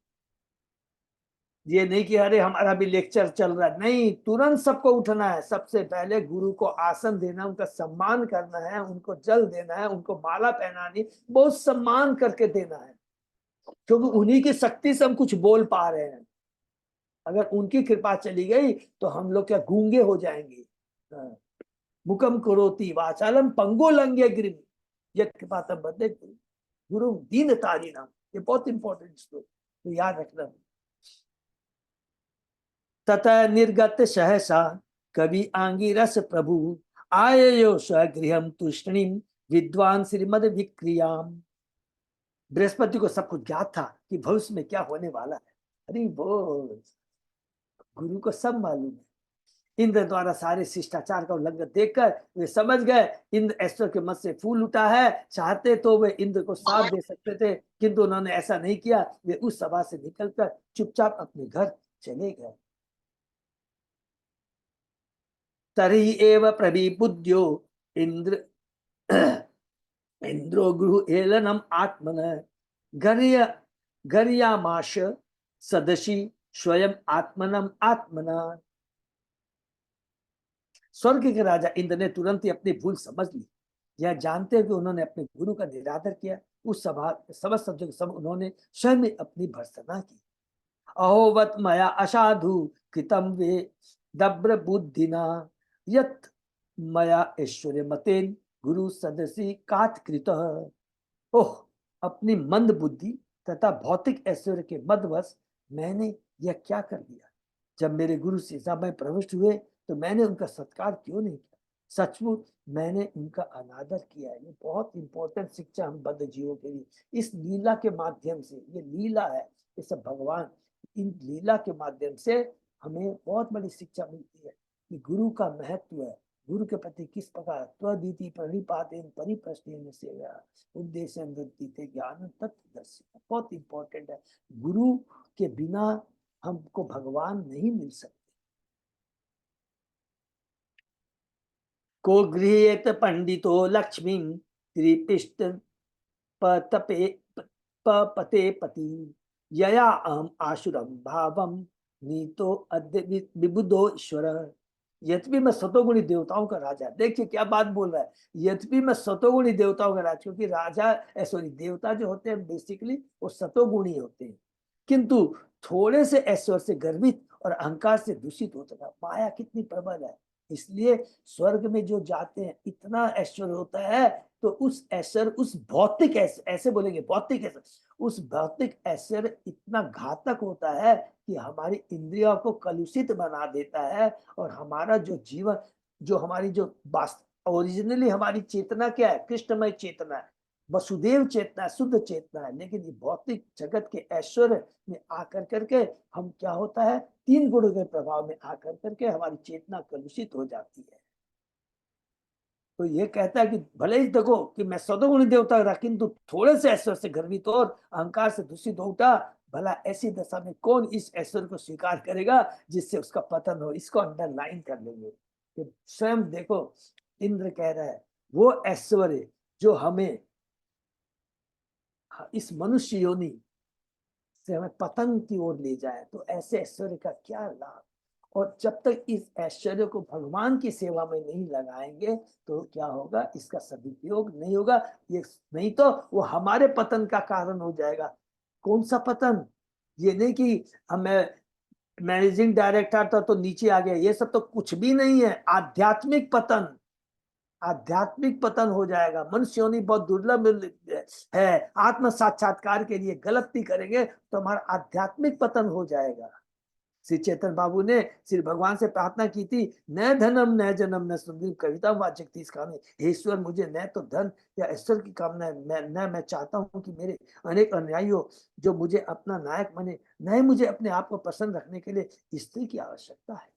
ये नहीं कि अरे हमारा भी लेक्चर चल रहा है, नहीं, तुरंत सबको उठना है। सबसे पहले गुरु को आसन देना, उनका सम्मान करना है, उनको जल देना है, उनको माला पहनानी, बहुत सम्मान करके देना है, क्योंकि उन्हीं की शक्ति से हम कुछ बोल पा रहे हैं। अगर उनकी कृपा चली गई तो हम लोग क्या गूंगे हो जाएंगे। मुकम करोति वाचालम पंगो लंघ्य गिरिम यत् कृपातम बंदे गुरु दीन तारिणाम। ये बहुत इंपॉर्टेंट श्लोक, तो याद रखना। ततः निर्गत सहसा कवि आंगिरस प्रभु आययो स्वगृहम तुष्णिम विद्वान श्रीमद विक्रियाम। बृहस्पति को सब कुछ ज्ञात था कि भविष्य में क्या होने वाला है। अरे वो गुरु को सब मालूम है। इंद्र द्वारा सारे शिष्टाचार का उल्लंघन देखकर वे समझ गए इंद्र ऐश्वर्य के मत से फूल उठा है। चाहते तो वे इंद्र को साथ दे सकते थे, किंतु उन्होंने ऐसा नहीं किया। वे उस सभा से निकलकर चुपचाप अपने घर चले गए। तरी एव प्रविबुद्ध्यो इंद्र इंद्रो गृह एलनम आत्मन गर्यामाश सदशी स्वयं आत्मनम आत्मना। स्वर्ग के राजा इंद्र ने तुरंत ही अपनी भूल समझ ली। यह जानते हुए उन्होंने अपने गुरु का निरादर किया। उस सभा समस्त सब्जों के सब उन्होंने स्वयं में अपनी भर्त्सना की। अहोवत मया असाधु कृतम वे दब्र बुद्धिना यत मया ऐश्वर्य मतेन गुरु सदसी कातकृत। ओह, अपनी मंद बुद्धि तथा भौतिक ऐश्वर्य के मदवश मैंने यह क्या कर दिया। जब मेरे गुरु सीता में प्रविष्ट हुए तो मैंने उनका सत्कार क्यों नहीं किया। सचमुच मैंने उनका अनादर किया है। ये बहुत इंपॉर्टेंट शिक्षा हम बद्ध जीवों के लिए इस लीला के माध्यम से, ये लीला है, ये सब भगवान, इन लीला के माध्यम से हमें बहुत बड़ी शिक्षा मिलती है कि गुरु का महत्व है। गुरु के प्रति किस प्रकार त्वदीति प्रणिपातेन परिप्रश्नेन सेवा उद्देश्यं दत्ते ज्ञान तत्वदर्शिता। बहुत इंपॉर्टेंट है। गुरु के बिना हमको भगवान नहीं मिल सकते। को गृह्येत पंडितो लक्ष्मी त्रिपिष्ट पतपे पपते पति यया अहम आशुरम भावम नीतो अद्य विबुधो ईश्वर। यद्यपि मैं सतोगुणी देवताओं का राजा। देखिए क्या बात बोल रहा है, यद्यपि मैं सतोगुणी देवताओं का राजा, क्योंकि राजा सॉरी देवता जो होते हैं बेसिकली वो सतोगुणी होते हैं, किंतु थोड़े से ऐश्वर्य से गर्वित और अहंकार से दूषित होता था। माया कितनी प्रबल है, इसलिए स्वर्ग में जो जाते हैं इतना ऐश्वर्य होता है, तो उस ऐश्वर्य, उस भौतिक ऐसे बोलेंगे भौतिक ऐश्वर्य, उस भौतिक ऐश्वर्य इतना घातक होता है कि हमारी इंद्रियों को कलुषित बना देता है और हमारा जो जीवन, जो हमारी जो ओरिजिनली हमारी चेतना क्या है, कृष्णमय चेतना है, वसुदेव चेतना, शुद्ध चेतना है, लेकिन ये भौतिक जगत के ऐश्वर्य में आकर करके हम क्या होता है, 3 गुणों के प्रभाव में आकर करके हमारी चेतना कलुषित हो जाती है। तो ये कहता है कि भले ही देखो कि मैं सदगुणी देवता रहा, किंतु थोड़े से ऐश्वर्य से गर्वित और अहंकार से दूषित हो उठा, भला ऐसी दशा में कौन इस ऐश्वर्य को स्वीकार करेगा जिससे उसका पतन हो। इसको अंडरलाइन कर लेंगे कि स्वयं देखो इंद्र कह रहा है वो ऐश्वर्य जो हमें इस मनुष्य योनि से हमें पतन की ओर ले जाए, तो ऐसे ऐश्वर्य का क्या लाभ। और जब तक इस ऐश्वर्य को भगवान की सेवा में नहीं लगाएंगे तो क्या होगा, इसका सदुपयोग नहीं होगा। ये नहीं तो वो हमारे पतन का कारण हो जाएगा। कौन सा पतन, ये नहीं कि हमें मैनेजिंग डायरेक्टर था तो नीचे आ गया, ये सब तो कुछ भी नहीं है। आध्यात्मिक पतन, आध्यात्मिक पतन हो जाएगा। मनुष्य योनि बहुत दुर्लभ है। आत्म साक्षात्कार के लिए गलती करेंगे तो हमारा आध्यात्मिक पतन हो जाएगा। श्री चेतन बाबू ने श्री भगवान से प्रार्थना की थी, न धनम न जन्म न सुंदरी कविता वाचक थी इसका में, हे ईश्वर मुझे न तो धन या ईश्वर की कामना है, मैं चाहता हूँ कि मेरे अनेक अनुयायियों जो मुझे अपना नायक माने, न मुझे अपने आप को प्रसन्न रखने के लिए स्त्री की आवश्यकता है।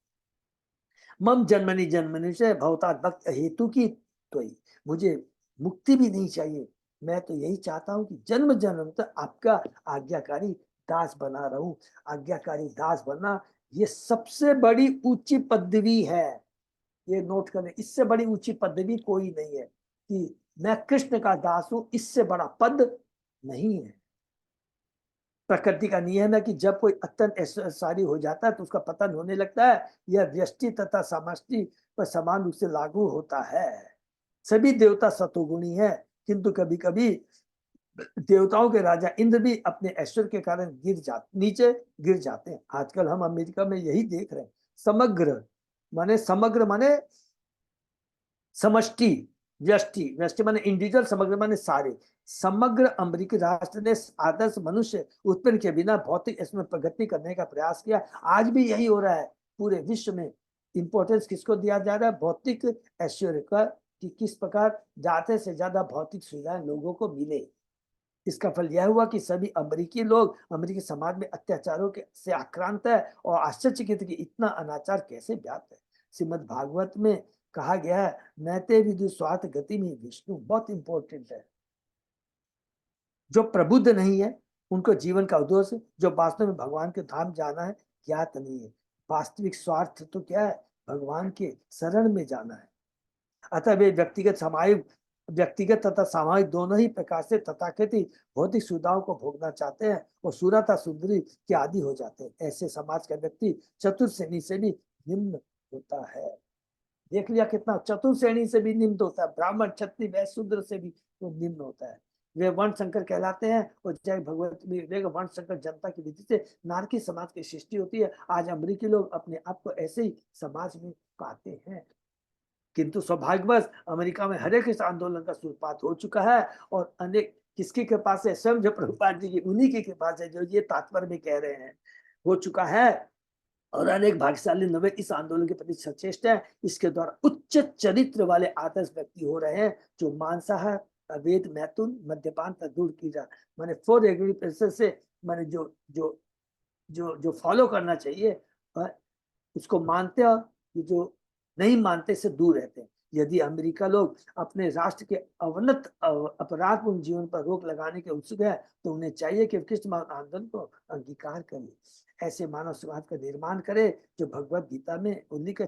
मम जन्मनि जन्मनि से भवतात भक्त हेतु की तो मुझे मुक्ति भी नहीं चाहिए। मैं तो यही चाहता हूँ कि जन्म जन्म तक आपका आज्ञाकारी दास बना रहूं। आज्ञाकारी दास बनना ये सबसे बड़ी ऊंची पदवी है। ये नोट करें, इससे बड़ी ऊंची पदवी कोई नहीं है कि मैं कृष्ण का दास हूं। इससे बड़ा पद नहीं है। प्रकृति का नियम है कि जब कोई अत्यंत ऐश्वर्यशाली हो जाता है तो उसका पतन होने लगता है। यह व्यष्टि तथा समष्टि पर समान रूप से लागू होता है। सभी देवता सतोगुणी है, किंतु कभी कभी देवताओं के राजा इंद्र भी अपने ऐश्वर्य के कारण नीचे गिर जाते हैं। आजकल हम अमेरिका में यही देख रहे हैं। समग्र माने समष्टि, व्यष्टि, व्यष्टि माने इंडिविजुअल, समग्र माने सारे। समग्र अमेरिकी राष्ट्र ने आदर्श मनुष्य उत्पन्न के बिना भौतिक इसमें प्रगति करने का प्रयास किया। आज भी यही हो रहा है। पूरे विश्व में इंपॉर्टेंस किसको दिया जा रहा है, भौतिक ऐश्वर्य का, कि किस प्रकार ज्यादा से ज्यादा भौतिक सुविधाएं लोगों को मिले। इसका फल यह हुआ कि सभी अमेरिकी लोग अमेरिकी समाज में अत्याचारों के से आक्रांत है और आश्चर्यचकित कि इतना अनाचार कैसे व्याप्त है। श्रीमद् भागवत में कहा गया है, नैते विदु स्वार्थ गति में विष्णु, बहुत इंपॉर्टेंट है। जो प्रबुद्ध नहीं है उनको जीवन का उद्देश्य जो वास्तव में भगवान के धाम जाना है ज्ञात नहीं है। वास्तविक स्वार्थ तो क्या है, भगवान के शरण में जाना है। अतः वे व्यक्तिगत तथा सामाजिक दोनों ही प्रकार से तथाकथित भौतिक सुविधाओं को भोगना चाहते हैं और सूरता सुंदरी के आदि हो जाते हैं। ऐसे समाज का व्यक्ति चतुर श्रेणी से भी निम्न होता है। देख लिया कितना, चतुर श्रेणी से भी निम्न होता है। ब्राह्मण क्षत्रिय वैश्य शूद्र से भी वो निम्न होता है। वे वर्ण संकर कहलाते हैं। और जय भगवत में वर्ण संकर जनता की विधि से नारकी समाज की सृष्टि होती है। आज अमेरिकी लोग अपने आप को ऐसे ही समाज में पाते हैं, किंतु सौभाग्यवश अमेरिका में हरे कृष्ण आंदोलन का सूत्रपात हो चुका है। और अनेक किसकी कृपा से, स्वयं जो प्रभुपाद जी की उन्हीं की कृपा से जो ये तात्पर्य में कह रहे हैं हो चुका है। और अनेक भाग्यशाली नवे इस आंदोलन के प्रति सचेष्ट है। इसके द्वारा उच्च चरित्र वाले आदर्श व्यक्ति हो रहे हैं जो मांसाहार, अवैध मैथुन, मद्यपान तक दूर की जा माने 4 एग्रीकल्चर से माने जो जो जो जो फॉलो करना चाहिए उसको मानते हैं, और जो नहीं मानते से दूर रहते हैं। यदि अमेरिका लोग अपने राष्ट्र के अवनत अपराधपूर्ण जीवन पर रोक लगाने के उत्सुक है तो उन्हें चाहिए कि कृष्ण आंदोलन को अंगीकार करें। ऐसे मानव समाज का निर्माण करे जो भगवत गीता में उल्लिख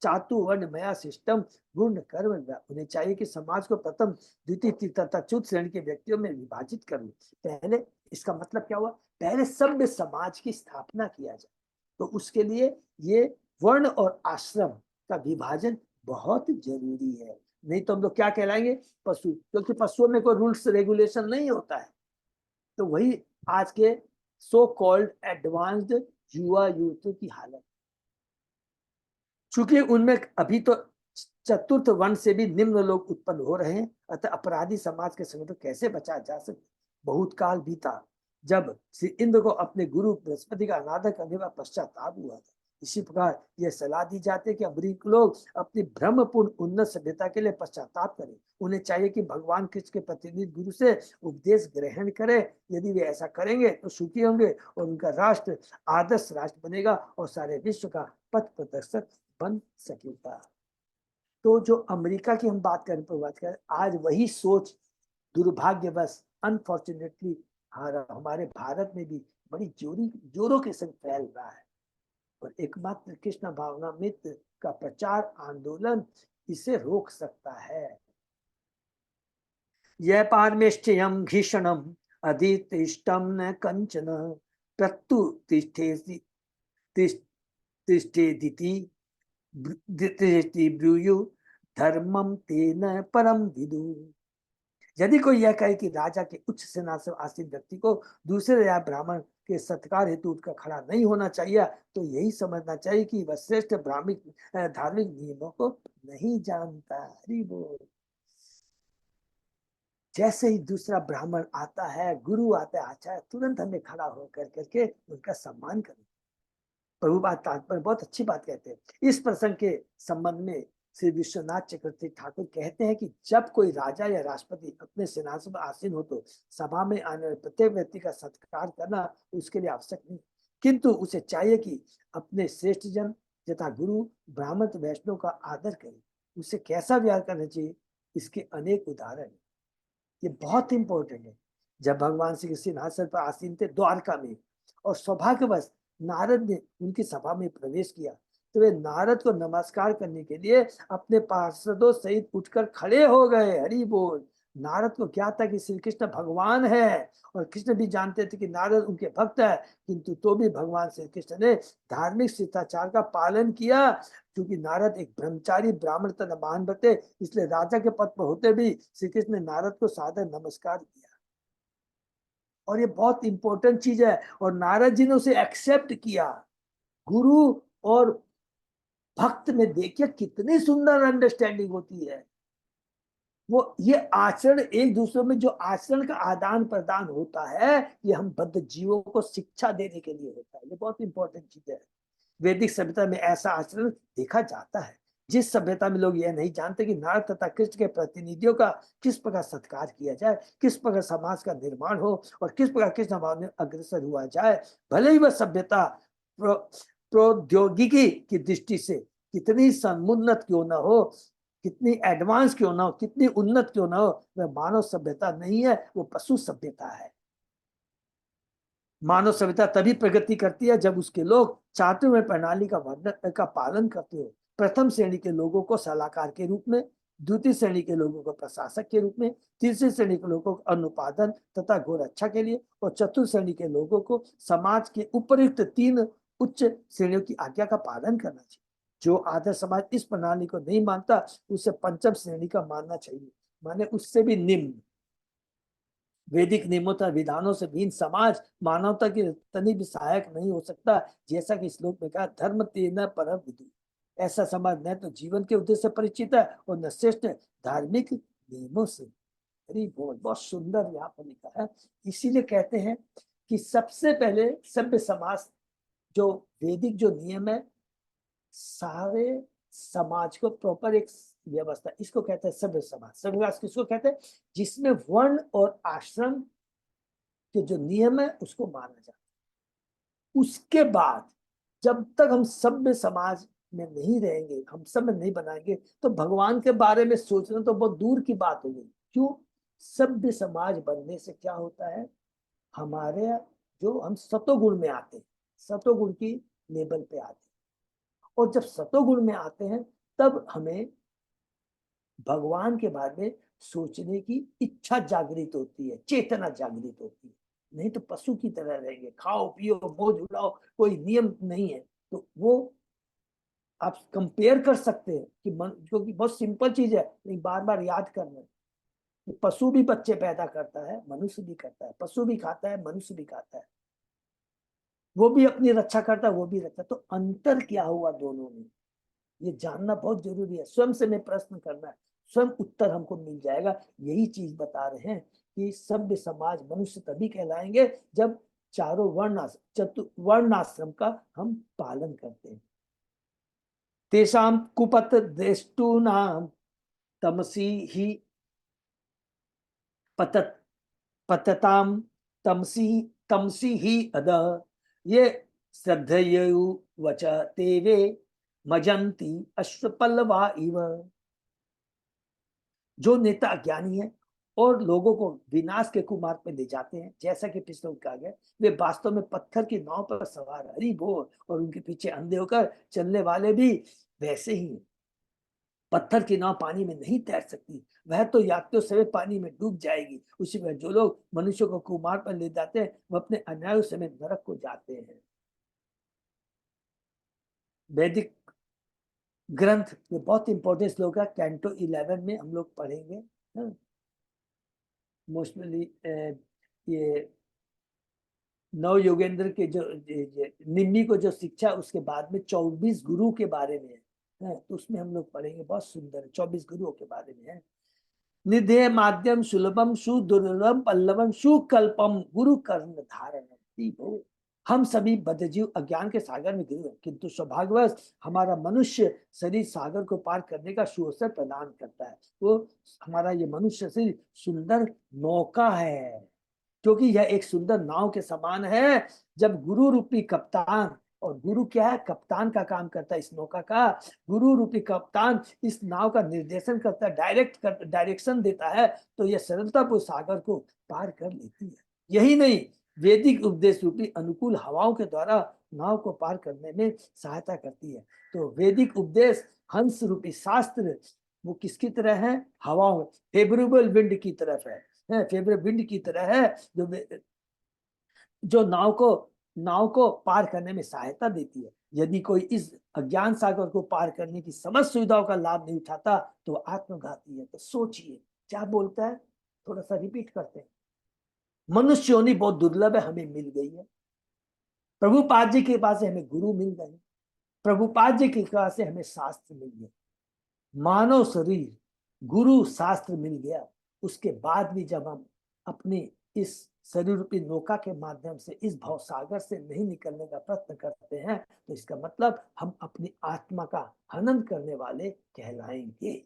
चातुवर्णमया सिस्टम गुण कर्म। उन्हें चाहिए कि समाज को प्रथम द्वितीय तृतीय तथा चतुर्थ श्रेणी के व्यक्तियों में विभाजित कर पहले, इसका मतलब क्या हुआ, पहले सभ्य समाज की स्थापना किया जाए। तो उसके लिए ये वर्ण और आश्रम का विभाजन बहुत जरूरी है। नहीं तो हम लोग क्या कहलाएंगे, पशु, क्योंकि पशुओं में कोई रूल्स रेगुलेशन नहीं होता है। तो वही आज के सो कॉल्ड एडवांस्ड युवा यूथ की हालत, चूंकि उनमें अभी तो चतुर्थ वर्ण से भी निम्न लोग उत्पन्न हो रहे हैं। अतः अपराधी समाज के संगठन कैसे बचाया जा सकता। बहुत काल बीता जब श्री इंद्र को अपने गुरु बृहस्पति का अनादर करने का पश्चाताप हुआ था। इसी प्रकार यह सलाह दी जाती है कि अमेरिकी लोग अपनी भ्रमपूर्ण उन्नत सभ्यता के लिए पश्चाताप करें। उन्हें चाहिए कि भगवान कृष्ण के प्रतिनिधि गुरु से उपदेश ग्रहण करें। यदि वे ऐसा करेंगे तो सुखी होंगे और उनका राष्ट्र आदर्श राष्ट्र बनेगा और सारे विश्व का पथ प्रदर्शक बन सकेगा। तो जो अमेरिका की हम बात करें, पर बात करें, आज वही सोच दुर्भाग्यवश अनफॉर्चुनेटली हमारे भारत में भी बड़ी जोरों के संग फैल रहा है। और एकमात्र कृष्ण भावनामृत का प्रचार आंदोलन इसे रोक सकता है। यह पारमेष्ठ्यम घीषणम अधितिष्ठम न कंचन प्रत्यु तिष्ठेति तिष्ठेदिति ब्रूयु धर्मम तेन परम विदु। यदि कोई यह कहे कि राजा के उच्च सिंहासन आसीन व्यक्ति को दूसरे या ब्राह्मण के सत्कार हेतु उठकर खड़ा नहीं होना चाहिए, तो यही समझना चाहिए कि वह श्रेष्ठ धार्मिक नियमों को नहीं जानता। हरि बोल। जैसे ही दूसरा ब्राह्मण आता है, गुरु आता है, आचार्य, तुरंत हमें खड़ा होकर करके उनका सम्मान करें। प्रभुपाद तात्पर्य बहुत अच्छी बात कहते हैं इस प्रसंग के संबंध में। श्री विश्वनाथ चक्रवर्ती ठाकुर कहते हैं कि जब कोई राजा या राष्ट्रपति अपने सिंहासन पर आसीन हो तो सभा में आने वाले प्रत्येक व्यक्ति का सत्कार करना उसके लिए आवश्यक नहीं, किंतु उसे चाहिए कि अपने श्रेष्ठ जन तथा गुरु ब्राह्मण वैष्णव का आदर करे। उसे कैसा व्यवहार करना चाहिए, इसके अनेक उदाहरण है। ये बहुत इंपॉर्टेंट है। जब भगवान श्री कृष्ण सिंहासन पर आसीन थे द्वारका में, और सौभाग्यवश नारद ने उनकी सभा में प्रवेश किया, तो वे नारद को नमस्कार करने के लिए अपने पार्षदों सहित उठकर खड़े हो गए। हरि बोल। नारद को क्या था कि श्री कृष्ण भगवान है, और कृष्ण भी जानते थे कि नारद उनके भक्त है, किंतु तो भी भगवान श्री कृष्ण ने धार्मिक शिष्टाचार का पालन किया। क्योंकि नारद एक ब्रह्मचारी ब्राह्मण तथा महान भक्त थे, इसलिए राजा के पद पर होते भी श्री कृष्ण ने नारद को सादर नमस्कार किया। और ये बहुत इंपॉर्टेंट चीज है, और नारद जी ने उसे एक्सेप्ट किया। गुरु और भक्त में देखिए कितनी सुंदर अंडरस्टैंडिंग होती है। वो ये आचरण, एक दूसरे में जो आचरण का आदान प्रदान होता है, ये हम बद्ध जीवों को शिक्षा देने के लिए होता है। ये बहुत इंपॉर्टेंट चीज है। वैदिक सभ्यता में ऐसा आचरण देखा जाता है। जिस सभ्यता में लोग यह नहीं जानते कि नारद तथा कृष्ण के प्रतिनिधियों का किस प्रकार सत्कार किया जाए, किस प्रकार समाज का निर्माण हो, और किस प्रकार कृष्ण भाव में अग्रसर हुआ जाए, भले ही वह सभ्यता प्रौद्योगिकी की दृष्टि से कितनी समुन्नत क्यों न हो, कितनी एडवांस क्यों ना हो, कितनी उन्नत क्यों ना हो, वह मानव सभ्यता नहीं है, वो पशु सभ्यता है। मानव सभ्यता तभी प्रगति करती है जब उसके लोग चातुर्य प्रणाली का पालन करते हो। प्रथम श्रेणी के लोगों को सलाहकार के रूप में, द्वितीय श्रेणी के लोगों को प्रशासक के रूप में, तीसरी श्रेणी के लोगों को अनुपादन तथा गोरक्षा के लिए, और चतुर्थ श्रेणी के लोगों को समाज के उपयुक्त 3 उच्च श्रेणियों की आज्ञा का पालन करना चाहिए। जो आदर्श समाज इस प्रणाली को नहीं मानता, उसे पंचम श्रेणी का मानना चाहिए, माने उससे भी निम्न। वैदिक नियमों तथा विधानों से भिन्न समाज मानवता की तनी भी सहायक नहीं हो सकता। जैसा कि श्लोक में कहा, धर्म तेन परम विदु। ऐसा समाज न तो जीवन के उद्देश्य से परिचित है और न श्रेष्ठ धार्मिक नियमों से। अरे बहुत सुंदर यहाँ पर लिखा है। इसीलिए कहते हैं कि सबसे पहले सभ्य समाज, जो वैदिक जो नियम है, सारे समाज को प्रॉपर एक व्यवस्था, इसको कहते हैं सभ्य समाज। सभ्य समाज किसको कहते हैं? जिसमें वर्ण और आश्रम के जो नियम है उसको माना जाता है। उसके बाद जब तक हम सभ्य समाज में नहीं रहेंगे, हम सब में नहीं बनाएंगे, तो भगवान के बारे में सोचना तो बहुत दूर की बात हो गई। क्यों? सभ्य समाज बनने से क्या होता है, हमारे जो हम सतोगुण में आते हैं, सतोगुण की लेवल पे आते हैं, और जब सतोगुण में आते हैं तब हमें भगवान के बारे में सोचने की इच्छा जागृत होती है, चेतना जागृत होती है। नहीं तो पशु की तरह रहेंगे, खाओ पियो मौज उड़ाओ, कोई नियम नहीं है। तो वो आप कंपेयर कर सकते हैं कि जो कि बहुत सिंपल चीज है, लेकिन बार बार याद करना है। पशु भी बच्चे पैदा करता है, मनुष्य भी करता है। पशु भी खाता है, मनुष्य भी खाता है। वो भी अपनी रक्षा करता है, वो भी रक्षा। तो अंतर क्या हुआ दोनों में, ये जानना बहुत जरूरी है। स्वयं से मैं प्रश्न करना है, स्वयं उत्तर हमको मिल जाएगा। यही चीज बता रहे हैं कि सभ्य समाज मनुष्य तभी कहलाएंगे जब चारों वर्णाश्रम का हम पालन करते हैं। तेषां कुपत द्रष्टूनां तमसी ही पतताम तमसी ही अद ये श्रद्धयु वच तेवे मजंती अश्वपल्लवा इव। जो नेता अज्ञानी है और लोगों को विनाश के कुमार्ग में ले जाते हैं, जैसा कि पिछले में कहा गया, वे वास्तव में पत्थर की नाव पर सवार हरी बोल और उनके पीछे अंधे होकर चलने वाले भी वैसे ही हैं। पत्थर की नाव पानी में नहीं तैर सकती, वह तो यात्रियों समेत पानी में डूब जाएगी। उसी में जो लोग मनुष्य को कुमार्ग पर ले जाते हैं वह अपने अन्यायों समेत नरक को जाते हैं। वैदिक ग्रंथ में बहुत इंपॉर्टेंट श्लोक है, कैंटो 11 में हम लोग पढ़ेंगे। मोस्टली ये नव योगेंद्र के जो निम्मी को जो शिक्षा उसके बाद में 24 गुरु के बारे में है, तो उसमें हम लोग पढ़ेंगे, बहुत सुंदर 24 गुरुओं के बारे में है। निधेय माध्यम सुलभम सुदुर्लभम पल्लवम सुकल्पम गुरु कर्ण धारण। हम सभी बद्धजीव अज्ञान के सागर में गिरे हैं, किंतु सौभाग्यवश हमारा मनुष्य शरीर सागर को पार करने का सुअवसर प्रदान करता है। वो हमारा ये मनुष्य शरीर सुंदर नौका है, क्योंकि यह एक सुंदर नाव के समान है। जब गुरु रूपी कप्तान, और गुरु क्या है, कप्तान का काम करता है इस नौका का, गुरु रूपी कप्तान इस नाव का निर्देशन करता है, डायरेक्शन देता है, तो यह सरलतापूर्वक सागर को पार कर लेती है। यही नहीं, वैदिक उपदेश रूपी अनुकूल हवाओं के द्वारा नाव को पार करने में सहायता करती है। तो वैदिक उपदेश हंस रूपी शास्त्र वो किसकी तरह है, हवाओं, फेवरेबल विंड की तरफ है, फेवरेबल विंड की तरह है, जो नाव को पार करने में सहायता देती है। यदि कोई इस अज्ञान सागर को पार करने की समस्त सुविधाओं का लाभ नहीं उठाता तो आत्मघाती है। तो सोचिए क्या बोलता है, थोड़ा सा रिपीट करते हैं। मनुष्य योनि बहुत दुर्लभ है, हमें मिल गई है। प्रभुपाद जी के पास से हमें गुरु मिल गए, प्रभुपाद जी के पास से हमें शास्त्र मिल गए, मानव शरीर, गुरु, शास्त्र मिल गया। उसके बाद भी जब हम अपने इस शरीर रूपी नौका के माध्यम से इस भव सागर से नहीं निकलने का प्रयत्न करते हैं, तो इसका मतलब हम अपनी आत्मा का हनन करने वाले कहलाएंगे।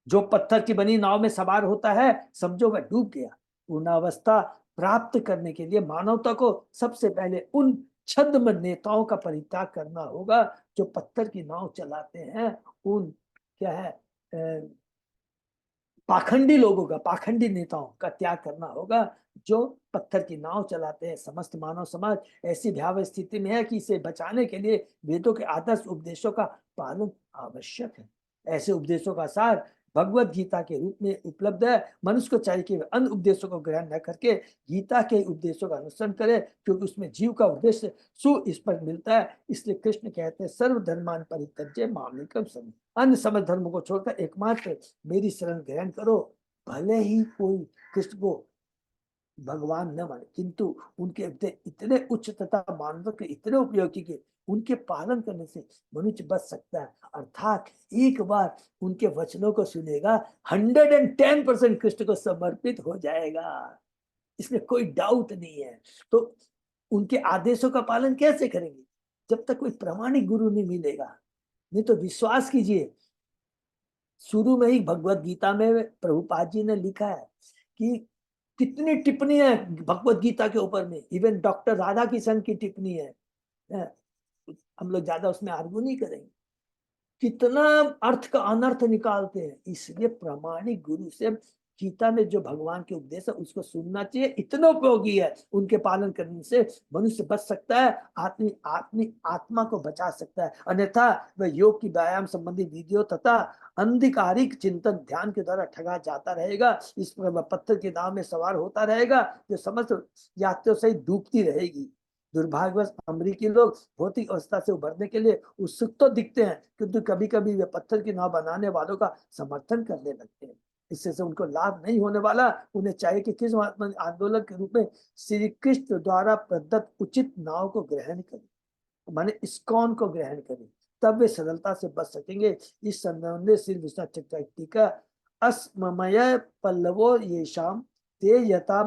जो पत्थर की बनी नाव में सवार होता है, समझो वह डूब गया। पूर्णावस्था प्राप्त करने के लिए मानवता को सबसे पहले उन छद्म नेताओं का परित्याग करना होगा जो पत्थर की नाव चलाते हैं। उन क्या है, पाखंडी लोगों का, पाखंडी नेताओं का त्याग करना होगा जो पत्थर की नाव चलाते हैं। समस्त मानव समाज ऐसी भयावह स्थिति में है कि इसे बचाने के लिए वेदों के आदर्श उपदेशों का पालन आवश्यक है। ऐसे उपदेशों का सार भगवत गीता के रूप में उपलब्ध है। मनुष्य को चाहिए कि अन्य उपदेशों को ग्रहण न करके गीता के उपदेशों का अनुसरण करे, क्योंकि उसमें जीव का उद्देश्य सुस्पष्ट मिलता है। इसलिए कृष्ण कहते हैं, सर्वधर्मान परित्यज्य मामेकम शरणं, अन्य समस्त धर्म को छोड़कर एकमात्र मेरी शरण ग्रहण करो। भले ही कोई कृष्ण को भगवान न माने, किंतु उनके इतने उच्च तथा मानव के इतने उपयोगी के उनके पालन करने से मनुष्य बच सकता है। अर्थात एक बार उनके वचनों को सुनेगा, 110% कृष्ण को समर्पित हो जाएगा, इसमें कोई डाउट नहीं है। तो उनके आदेशों का पालन कैसे करेंगे, जब तक कोई प्रामाणिक गुरु नहीं मिलेगा। नहीं तो विश्वास कीजिए, शुरू में ही भगवत गीता में प्रभुपाद जी ने लिखा है कि कितनी टिप्पणी है भगवत गीता के ऊपर में, इवन डॉक्टर राधा किशन की टिप्पणी है, हम लोग ज्यादा उसमें आर्गू नहीं करेंगे। कितना अर्थ का अनर्थ निकालते हैं। इसलिए प्रामाणिक गुरु से गीता में जो भगवान के उपदेश है उसको सुनना चाहिए, इतना उपयोगी है। उनके पालन करने से मनुष्य बच सकता है, आत्मा को बचा सकता है। अन्यथा वह योग की व्यायाम संबंधी वीडियो तथा अंधिकारिक चिंतन ध्यान के द्वारा ठगा जाता रहेगा। इस पर पत्थर के नाव में सवार होता रहेगा जो समस्त यात्रियों से डूबती रहेगी। दुर्भाग्यवश अमेरिकी लोग भौतिक अवस्था से उभरने के लिए उत्सुक तो दिखते हैं, किंतु कभी कभी वे पत्थर की नाव बनाने वालों का समर्थन करने लगते हैं। इससे उनको लाभ नहीं होने वाला। उन्हें चाहिए कि किस आंदोलन के रूप में श्री कृष्ण द्वारा प्रदत्त उचित नाव को ग्रहण करें, माने इस्कॉन को ग्रहण करें, तब वे सरलता से बच सकेंगे। इस संदर्भ में श्री विश्वनाथ चक्रवर्ती टीका, अस्ममय पल्लवो येषाम ते यथा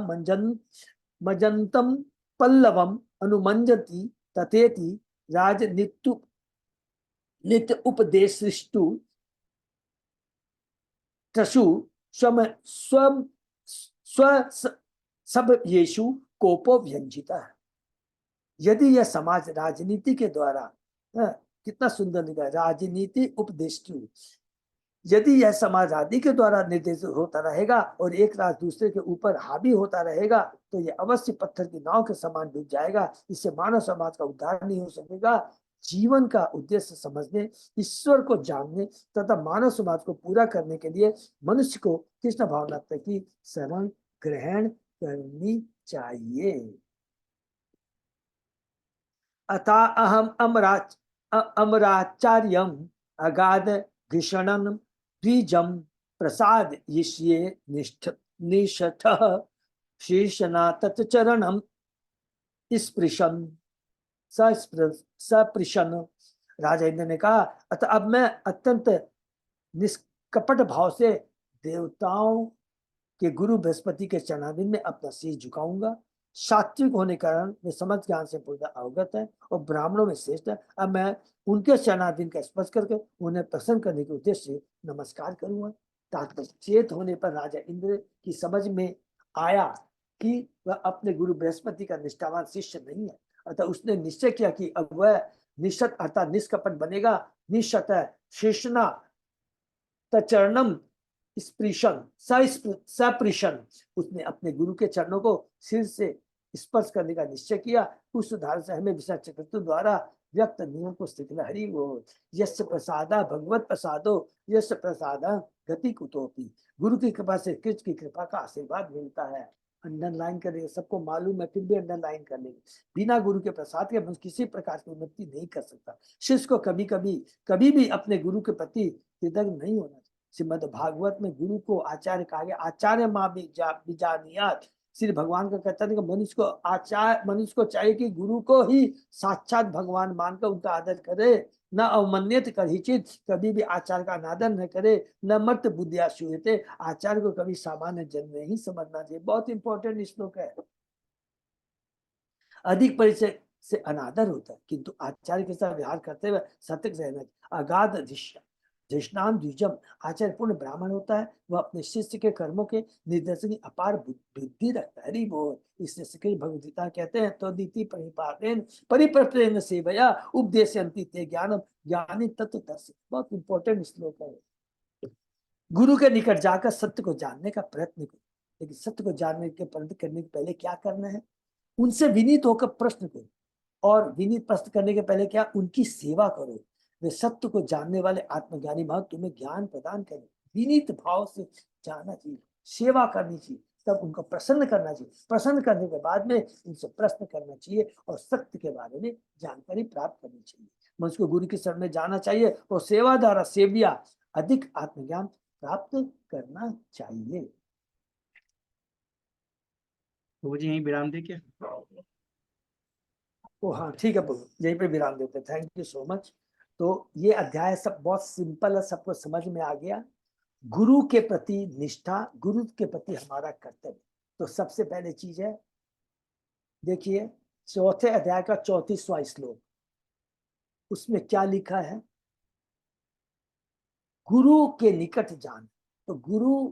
मजंतम पल्लवम अनुमंजति तथेति राजनित्य नित्य उपदेशिष्टु तसु स्वम स्व सब येषु कोपो व्यंजिता है। यदि यह समाज राजनीति के द्वारा, कितना सुंदर लिखा है, राजनीति उपदेष्टु, यदि यह समाज आदि के द्वारा निर्देशित होता रहेगा और एक राष्ट्र दूसरे के ऊपर हावी होता रहेगा तो यह अवश्य पत्थर की नाव के समान डूब जाएगा। इससे मानव समाज का उद्धार नहीं हो सकेगा। जीवन का उद्देश्य समझने, ईश्वर को जानने तथा मानव समाज को पूरा करने के लिए मनुष्य को कृष्ण भावनात्मक की शरण ग्रहण करनी चाहिए। अतः अहम अमराचार्यम अगाध घृषणन द्विजम प्रसाद यिष्ये निष्ठः शीर्षना तत्चरणम स्पृशन सपृशन। राजा इंद्र ने कहा, अतः अब मैं अत्यंत निष्कपट भाव से देवताओं के गुरु बृहस्पति के चरणारविंद में अपना शीश झुकाऊंगा। सात्विक होने के कारण वे समझ ज्ञान से पूर्ण अवगत है और ब्राह्मणों में श्रेष्ठ है। अब मैं उनके चरणारविंद का स्पर्श करके उन्हें प्रसन्न करने के उद्देश्य से नमस्कार करूंगा। तात्पर्य, चेत होने पर राजा इंद्र की समझ में आया कि वह अपने गुरु बृहस्पति का निष्ठावान शिष्य नहीं है, अतः उसने निश्चय किया कि अब वह निश्चत अर्थात निष्कपट बनेगा। निश्चत शेषना तचरणम स्पृशन सपृशन। उसने अपने गुरु के चरणों को सिर से स्पर्श करने का निश्चय किया। उस उदाहरण से हमें विशा चक्रतु द्वारा व्यक्त नियम को स्थित हरि वो यस्य प्रसादा भगवत प्रसादो यस्य प्रसादा गति कुतोपि। गुरु की कृपा से कृष्ण की कृपा का आशीर्वाद मिलता है। अंडरलाइन करेंगे, सबको मालूम है फिर भी अंडरलाइन कर लेंगे। बिना गुरु के प्रसाद के मनुष्य किसी प्रकार की उन्नति नहीं कर सकता। शिष्य को कभी भी अपने गुरु के प्रति कृतज्ञ नहीं होना। श्रीमद् भागवत में गुरु को आचार्य कहा गया। आचार्य माँ बीजानियात। श्री भगवान का कहता है कि मनुष्य को चाहिए कि गुरु को ही साक्षात भगवान मानकर उनका आदर करे। न अवमान्यत कदाचित, कभी भी आचार्य का अनादर न करे। न मर्त बुद्धिया श्रूयते, आचार्य को कभी सामान्य जन नहीं समझना चाहिए। बहुत इंपॉर्टेंट श्लोक है। अधिक परिचय से अनादर होता है, किंतु आचार्य के साथ व्यवहार करते हुए सतर्क रहना। अगाध धृष्णान द्विजम, आचार्य पूर्ण ब्राह्मण होता है। वह अपने शिष्य के कर्मों के निर्देशन की अपार बुद्धि रखता है। हरि बोल। इसलिए श्री भगवदगीता कहते हैं, तो नीति परिपालन परिप्रप्रेण सेवया उपदेशयन्ति ते ज्ञानम ज्ञानी तत्त्वदर्शी। बहुत इंपॉर्टेंट श्लोक है। गुरु के निकट जाकर सत्य को जानने का प्रयत्न करो, लेकिन सत्य को जानने के प्रयत्न करने के पहले क्या करना है? उनसे विनीत होकर प्रश्न करो, और विनीत प्रश्न करने के पहले क्या? उनकी सेवा करो। वे सत्य को जानने वाले आत्मज्ञानी भाव तुम्हें ज्ञान प्रदान करें। विनीत भाव से जानना चाहिए, सेवा करनी चाहिए, तब उनको प्रसन्न करना चाहिए। प्रसन्न करने के बाद में उनसे प्रश्न करना चाहिए और सत्य के बारे में जानकारी प्राप्त करनी चाहिए। मनुष्य को गुरु के शरण में जाना चाहिए और सेवा द्वारा सेविया अधिक आत्मज्ञान प्राप्त करना चाहिए। वो जी यहीं विराम दे क्या? ओ हाँ ठीक है, बोलो, यहीं पे विराम देते। Thank you so much. तो ये अध्याय सब बहुत सिंपल है, सबको समझ में आ गया। गुरु के प्रति निष्ठा, गुरु के प्रति हमारा कर्तव्य। तो सबसे पहले चीज है, देखिए चौथे अध्याय का 34वां श्लोक, उसमें क्या लिखा है? गुरु के निकट जाना। तो गुरु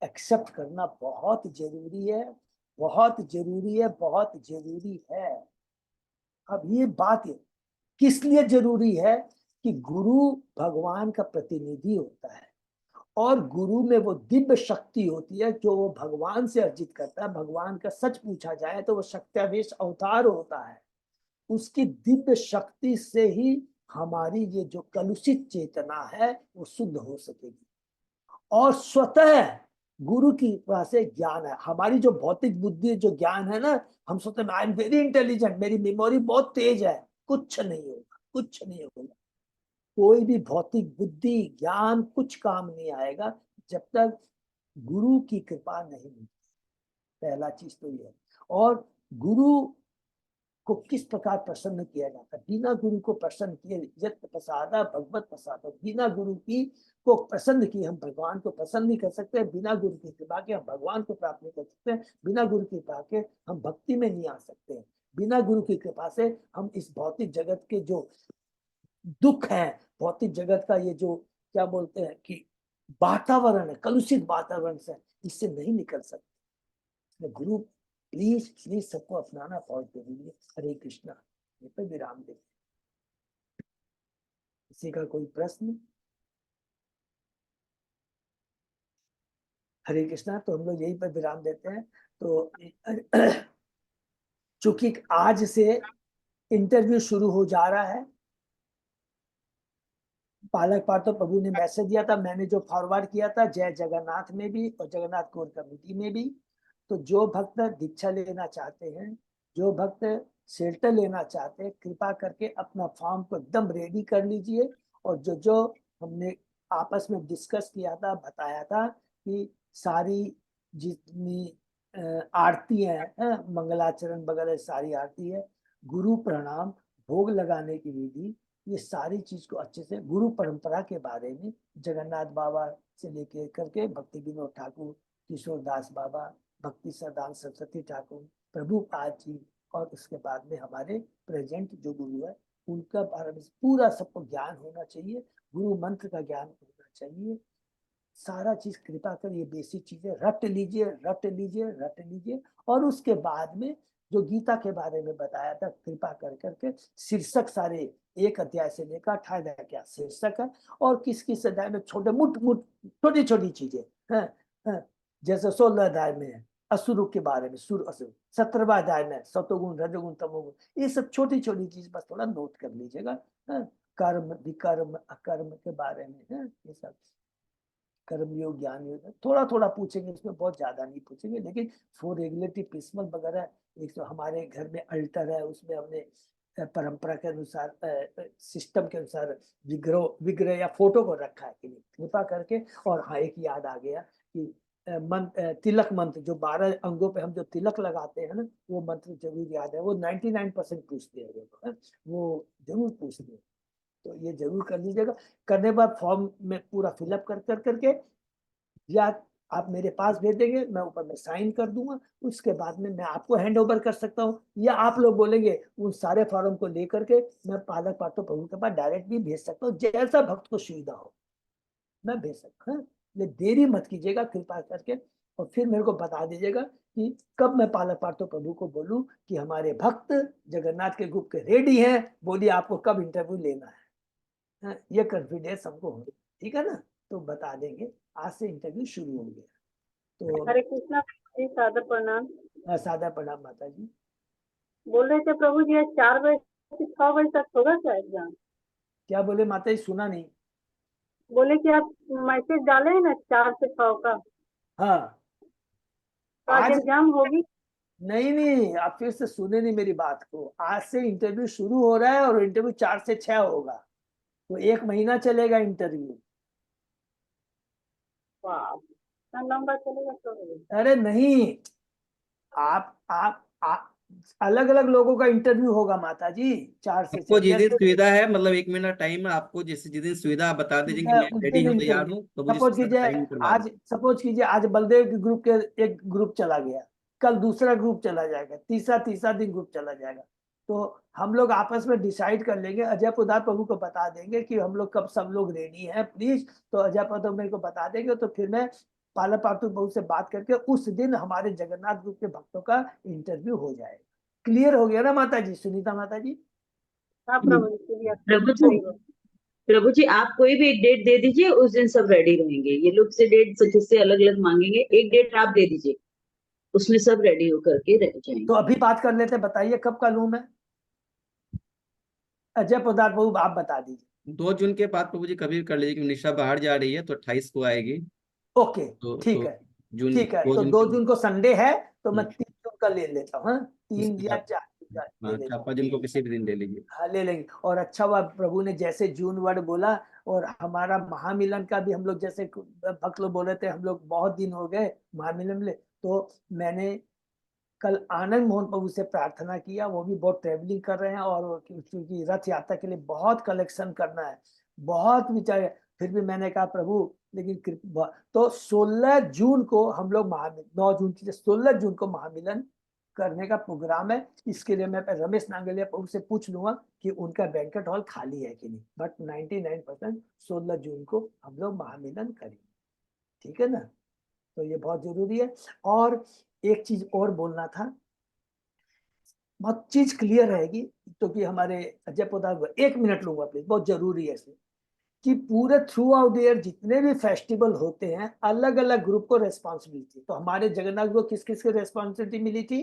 एक्सेप्ट करना बहुत जरूरी है, बहुत जरूरी है, बहुत जरूरी है। अब ये बात किस लिए जरूरी है? कि गुरु भगवान का प्रतिनिधि होता है और गुरु में वो दिव्य शक्ति होती है जो वो भगवान से अर्जित करता है। भगवान का सच पूछा जाए तो वो शक्त्यावेश अवतार होता है। उसकी दिव्य शक्ति से ही हमारी ये जो कलुषित चेतना है वो शुद्ध हो सकेगी। और स्वतः गुरु की कृपा से ज्ञान है। हमारी जो भौतिक बुद्धि जो ज्ञान है ना, हम सोचते हैं आई एम वेरी इंटेलिजेंट, मेरी मेमोरी बहुत तेज है। कुछ नहीं होगा, कुछ नहीं होगा। कोई भी भौतिक बुद्धि ज्ञान कुछ काम नहीं आएगा जब तक गुरु की कृपा नहीं मिलती। पहला चीज तो ये है। और गुरु को किस प्रकार प्रसन्न किया जाता है? बिना गुरु को प्रसन्न किए, यत् प्रसादा भगवत प्रसाद, बिना गुरु की को प्रसन्न किए हम भगवान को प्रसन्न नहीं कर सकते। बिना गुरु की कृपा के हम भगवान को प्राप्त नहीं कर सकते। बिना गुरु की कृपा के हम भक्ति में नहीं आ सकते। बिना गुरु की कृपा से हम इस भौतिक जगत के जो दुख है, भौतिक जगत का ये जो क्या बोलते हैं कि वातावरण है, कलुषित वातावरण से, इससे नहीं निकल सकते। गुरु प्लीज प्लीज सबको अपनाना बहुत जरूरी है। हरे कृष्णा। ये पे विराम दे। किसी का कोई प्रश्न? हरे कृष्णा। तो हम लोग यहीं पर विराम देते हैं। तो चूंकि आज से इंटरव्यू शुरू हो जा रहा है, पालक पार्थो प्रभु ने मैसेज दिया था, मैंने जो फॉरवर्ड किया था जय जगन्नाथ में भी और जगन्नाथ कोर कमेटी में भी। तो जो भक्त दीक्षा लेना चाहते हैं, जो भक्त शेल्टर लेना चाहते हैं, कृपा करके अपना फॉर्म को एकदम रेडी कर लीजिए। और जो जो हमने आपस में डिस्कस किया था, बताया था कि सारी जितनी आरती है, मंगलाचरण वगैरह सारी आरती है, गुरु प्रणाम, भोग लगाने की विधि, ये सारी चीज को अच्छे से गुरु परंपरा के बारे में जगन्नाथ बाबा से लेके करके भक्ति विनोद ठाकुर, किशोर दास बाबा, भक्ति सदान सरस्वती ठाकुर, प्रभुपाद जी, और उसके बाद में हमारे प्रेजेंट जो गुरु है उनका बारे में पूरा सबको ज्ञान होना चाहिए, गुरु मंत्र का ज्ञान होना चाहिए। सारा चीज कृपा कर ये बेसिक चीजें रट लीजिए, रट लीजिए, रट लीजिए। और उसके बाद में जो गीता के बारे में बताया था, कृपा कर करके शीर्षक सारे एक अध्याय से लेकर 18 अध्याय क्या शीर्षक है, और किस किस अध्याय में छोटे मुठ मुठ छोटी छोटी चीजें हैं। जैसे 16 अध्याय में है असुर के बारे में, सुर असुर, 17वां अध्याय में सतोगुण रजोगुण तमोगुण, ये सब छोटी छोटी चीज बस थोड़ा नोट कर लीजिएगा। कर्म विकर्म अकर्म के बारे में है, ये सब कर्मयोग ज्ञान योग थोड़ा थोड़ा पूछेंगे, इसमें बहुत ज्यादा नहीं पूछेंगे। लेकिन फॉर रेगुलेटरी प्रिंसिपल वगैरह, एक तो हमारे घर में अल्टर है, उसमें हमने परंपरा के अनुसार सिस्टम के अनुसार विग्रह विग्रह या फोटो को रखा है कि नहीं, कृपा करके। और हाँ, एक याद आ गया कि तिलक मंत्र जो 12 अंगों पे हम जो तिलक लगाते हैं ना, वो मंत्र जरूर याद है। वो 99% पूछते हैं, वो जरूर पूछते हैं। तो ये जरूर कर लीजिएगा। करने के बाद फॉर्म में पूरा फिलअप कर करके या आप मेरे पास भेज देंगे, मैं ऊपर में साइन कर दूंगा। उसके बाद में मैं आपको हैंड ओवर कर सकता हूँ, या आप लोग बोलेंगे उन सारे फॉर्म को लेकर के मैं पालक पार्थो प्रभु के पास डायरेक्ट भी भेज सकता हूँ, जैसा भक्त को सुविधा हो मैं भेज सकता हूँ। ये देरी मत कीजिएगा कृपा करके, और फिर मेरे को बता दीजिएगा कि कब मैं पालक पार्थो प्रभु को बोलूं कि हमारे भक्त जगन्नाथ के ग्रुप के रेडी हैं, बोलिए आपको कब इंटरव्यू लेना है। ये कॉन्फिडेंस हमको हो, ठीक है ना। तो बता देंगे, आज से इंटरव्यू शुरू हो गया। तो हरे कृष्णा जी, सादर प्रणाम। सादा प्रणाम माता जी। बोल रहे थे प्रभु जी 4 बजे से 6 बजे तक होगा क्या एग्जाम? क्या बोले माता जी, सुना नहीं। बोले कि आप मैसेज डाले हैं ना 4 से 6 का, हाँ तो आज आज एग्जाम होगी? नहीं नहीं, आप फिर से सुने नहीं मेरी बात को। आज से इंटरव्यू शुरू हो रहा है और इंटरव्यू 4 से 6 होगा, तो 1 महीना चलेगा इंटरव्यू। वाह, इतना लंबा चलेगा तो? अरे नहीं, आप अलग अलग लोगों का इंटरव्यू होगा माता जी, 4 से आपको 6 जिस दिन जैसे सुविधा है, मतलब 1 महीना टाइम है आपको, जिस दिन सुविधा आप बता दीजिए कि मैं उस रेडी दिन हूँ, तैयार इंटरव्यू। हूँ, तो मुझे सपोज कीजिए टाइम करवा आज, सपोज कीजिए आज बलदेव के ग्रुप के एक ग्रुप चला गया, कल दूसरा ग्रुप चला जाएगा, तीसरा दिन ग्रुप चला जाएगा। तो हम लोग आपस में डिसाइड कर लेंगे, अजय पुदार प्रभु को बता देंगे कि हम लोग कब सब लोग रेडी हैं प्लीज। तो अजय प्रभु मेरे को बता देंगे, तो फिर मैं पालक पार्थो प्रभु से बात करके उस दिन हमारे जगन्नाथ ग्रुप के भक्तों का इंटरव्यू हो जाएगा। क्लियर हो गया ना माता जी, सुनीता माता जी? हाँ प्रभु जी, क्लियर। प्रभु जी, हरि बोल। प्रभु जी आप कोई भी एक डेट दे दीजिए, उस दिन सब रेडी रहेंगे। ये लोग से डेट किससे अलग अलग मांगेंगे, एक डेट आप दे दीजिए, उसमें सब रेडी होकर के रह जाएंगे। तो अभी बात कर लेते हैं, बताइए कब का लूं मैं? अजय पदार्थ प्रभु आप बता दीजिए। 2 जून के बाद प्रभु जी कभी भी कर लीजिए, क्योंकि निशा बाहर जा रही है तो 28 को आएगी। ओके, तो ठीक है, जून ठीक है। 2 तो जून 2 के, जून को संडे है, तो मैं 3 जून का ले लेता हूँ। 3 उसके या बाद 4 ले लेता हूँ। 4-5 जून को किसी भी दिन ले लीजिए। हाँ ले लेंगे। और अच्छा हुआ प्रभु ने जैसे जून वर्ड बोला, और हमारा महामिलन का भी हम लोग जैसे भक्त लोग बोल रहे थे, हम लोग बहुत दिन हो गए महामिलन में, तो मैंने कल आनंद मोहन प्रभु से प्रार्थना किया। वो भी बहुत ट्रेवलिंग कर रहे हैं, और क्योंकि रथ यात्रा के लिए बहुत कलेक्शन करना है, बहुत विचार। फिर भी मैंने कहा प्रभु लेकिन तो 16 जून को हम लोग महामिलन, 9 जून की 16 जून को महामिलन करने का प्रोग्राम है। इसके लिए मैं रमेश नांगलिया प्रभु से पूछ लूंगा कि उनका बैंकेट हॉल खाली है कि नहीं, बट 99% 16 जून को हम लोग महामिलन करेंगे, ठीक है ना। तो ये बहुत जरूरी है। और एक चीज और बोलना था, बहुत चीज क्लियर रहेगी, तो कि हमारे अजय पोदार 1 मिनट लूंगा प्लीज, बहुत जरूरी है इसमें। कि पूरे थ्रू आउट ईयर जितने भी फेस्टिवल होते हैं अलग अलग ग्रुप को रेस्पॉन्सिबिलिटी। तो हमारे जगन्नाथ को किस किस की रेस्पॉन्सिबिलिटी मिली थी?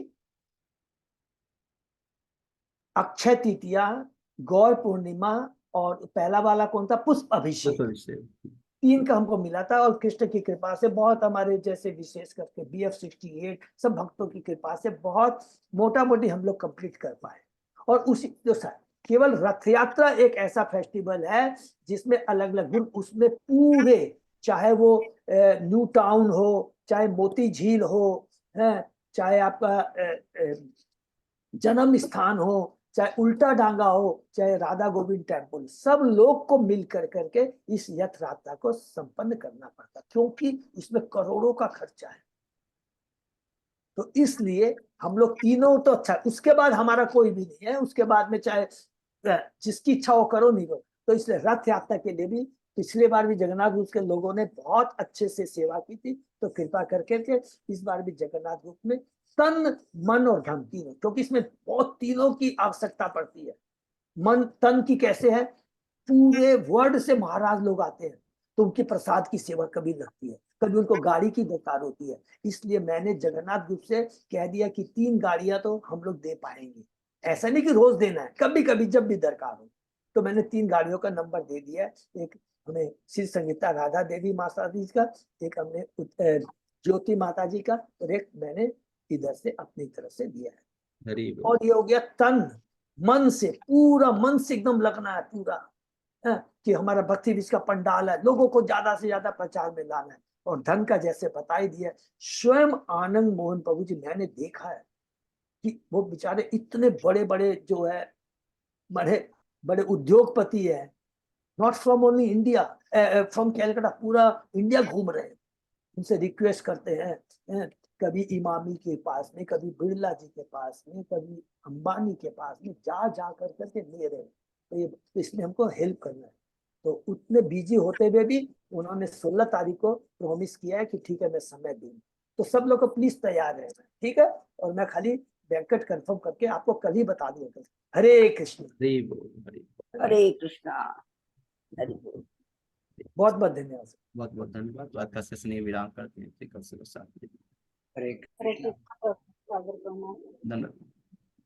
अक्षय तृतीया, गौर पूर्णिमा और पहला वाला कौन था? पुष्प अभिषेक। तीन का हमको मिला था और कृष्ण की कृपा से बहुत हमारे जैसे विशेष करके BF68 सब भक्तों की कृपा से बहुत मोटा मोटी हम लोग कंप्लीट कर पाए। और उसी जो केवल रथ यात्रा एक ऐसा फेस्टिवल है जिसमें अलग अलग ग्रुप, उसमें पूरे चाहे वो न्यू टाउन हो, चाहे मोती झील हो, चाहे आपका जन्म स्थान हो, चाहे उल्टा डांगा हो, चाहे राधा गोविंद टेम्पल, सब लोग को मिल कर करके इस रथ यात्रा को संपन्न करना पड़ता क्योंकि इसमें करोड़ों का खर्चा है। तो इसलिए हम लोग तीनों तो अच्छा, उसके बाद हमारा कोई भी नहीं है, उसके बाद में चाहे जिसकी इच्छा हो करो नहीं करो। तो इसलिए रथ यात्रा के लिए भी पिछले बार भी जगन्नाथ ग्रुप के लोगों ने बहुत अच्छे से सेवा की थी। तो कृपा करके के इस बार भी जगन्नाथ ग्रुप में तन मन और धन तीनों, क्योंकि इसमें बहुत तीनों की आवश्यकता पड़ती है। मन तन की कैसे है? पूरे वर्ल्ड से महाराज लोग आते हैं तो उनके प्रसाद की सेवा कभी लगती है, कभी उनको गाड़ी की दरकार होती है। इसलिए मैंने जगन्नाथ ग्रुप से कह दिया कि 3 गाड़ियां तो हम लोग दे पाएंगे। ऐसा नहीं कि रोज देना है, कभी कभी जब भी दरकार हो। तो मैंने 3 गाड़ियों का नंबर दे दिया है। एक हमें श्री संगीता राधा देवी माता जी का, एक हमने ज्योति माता जी का, और एक मैंने इधर से अपनी तरफ से दिया है। और ये हो गया तन मन से, पूरा मन से एकदम लगना है पूरा कि हमारा भक्ति बीज का पंडाल है, लोगों को ज्यादा से ज्यादा प्रचार में लाना है। और धन का जैसे बताई दिया, स्वयं आनंद मोहन प्रभु जी, मैंने देखा है कि वो बेचारे इतने बड़े बड़े जो है बड़े बड़े उद्योगपति है, not from only India, from Calcutta, पूरा इंडिया घूम रहे हैं। उनसे रिक्वेस्ट करते हैं, कभी इमामी के पास में, कभी बिरला जी के पास में, कभी अंबानी के पास में जा जा करके ले रहे हैं। तो ये इसमें हमको हेल्प करना है। तो उतने बिजी होते हुए भी उन्होंने 16 तारीख को प्रॉमिस किया है कि ठीक है मैं समय दूंगा। तो सब लोग को प्लीज तैयार रहना, ठीक है। और मैं खाली बैंकेट कंफर्म करके आपको कल ही बता दूंगा। हरे कृष्ण। हरे कृष्णा। हरे बोल। बहुत बहुत धन्यवाद। बहुत बहुत धन्यवाद। तो आज का सेशन ये विराम करते हैं। हरे हरे कृष्ण। धन्यवाद।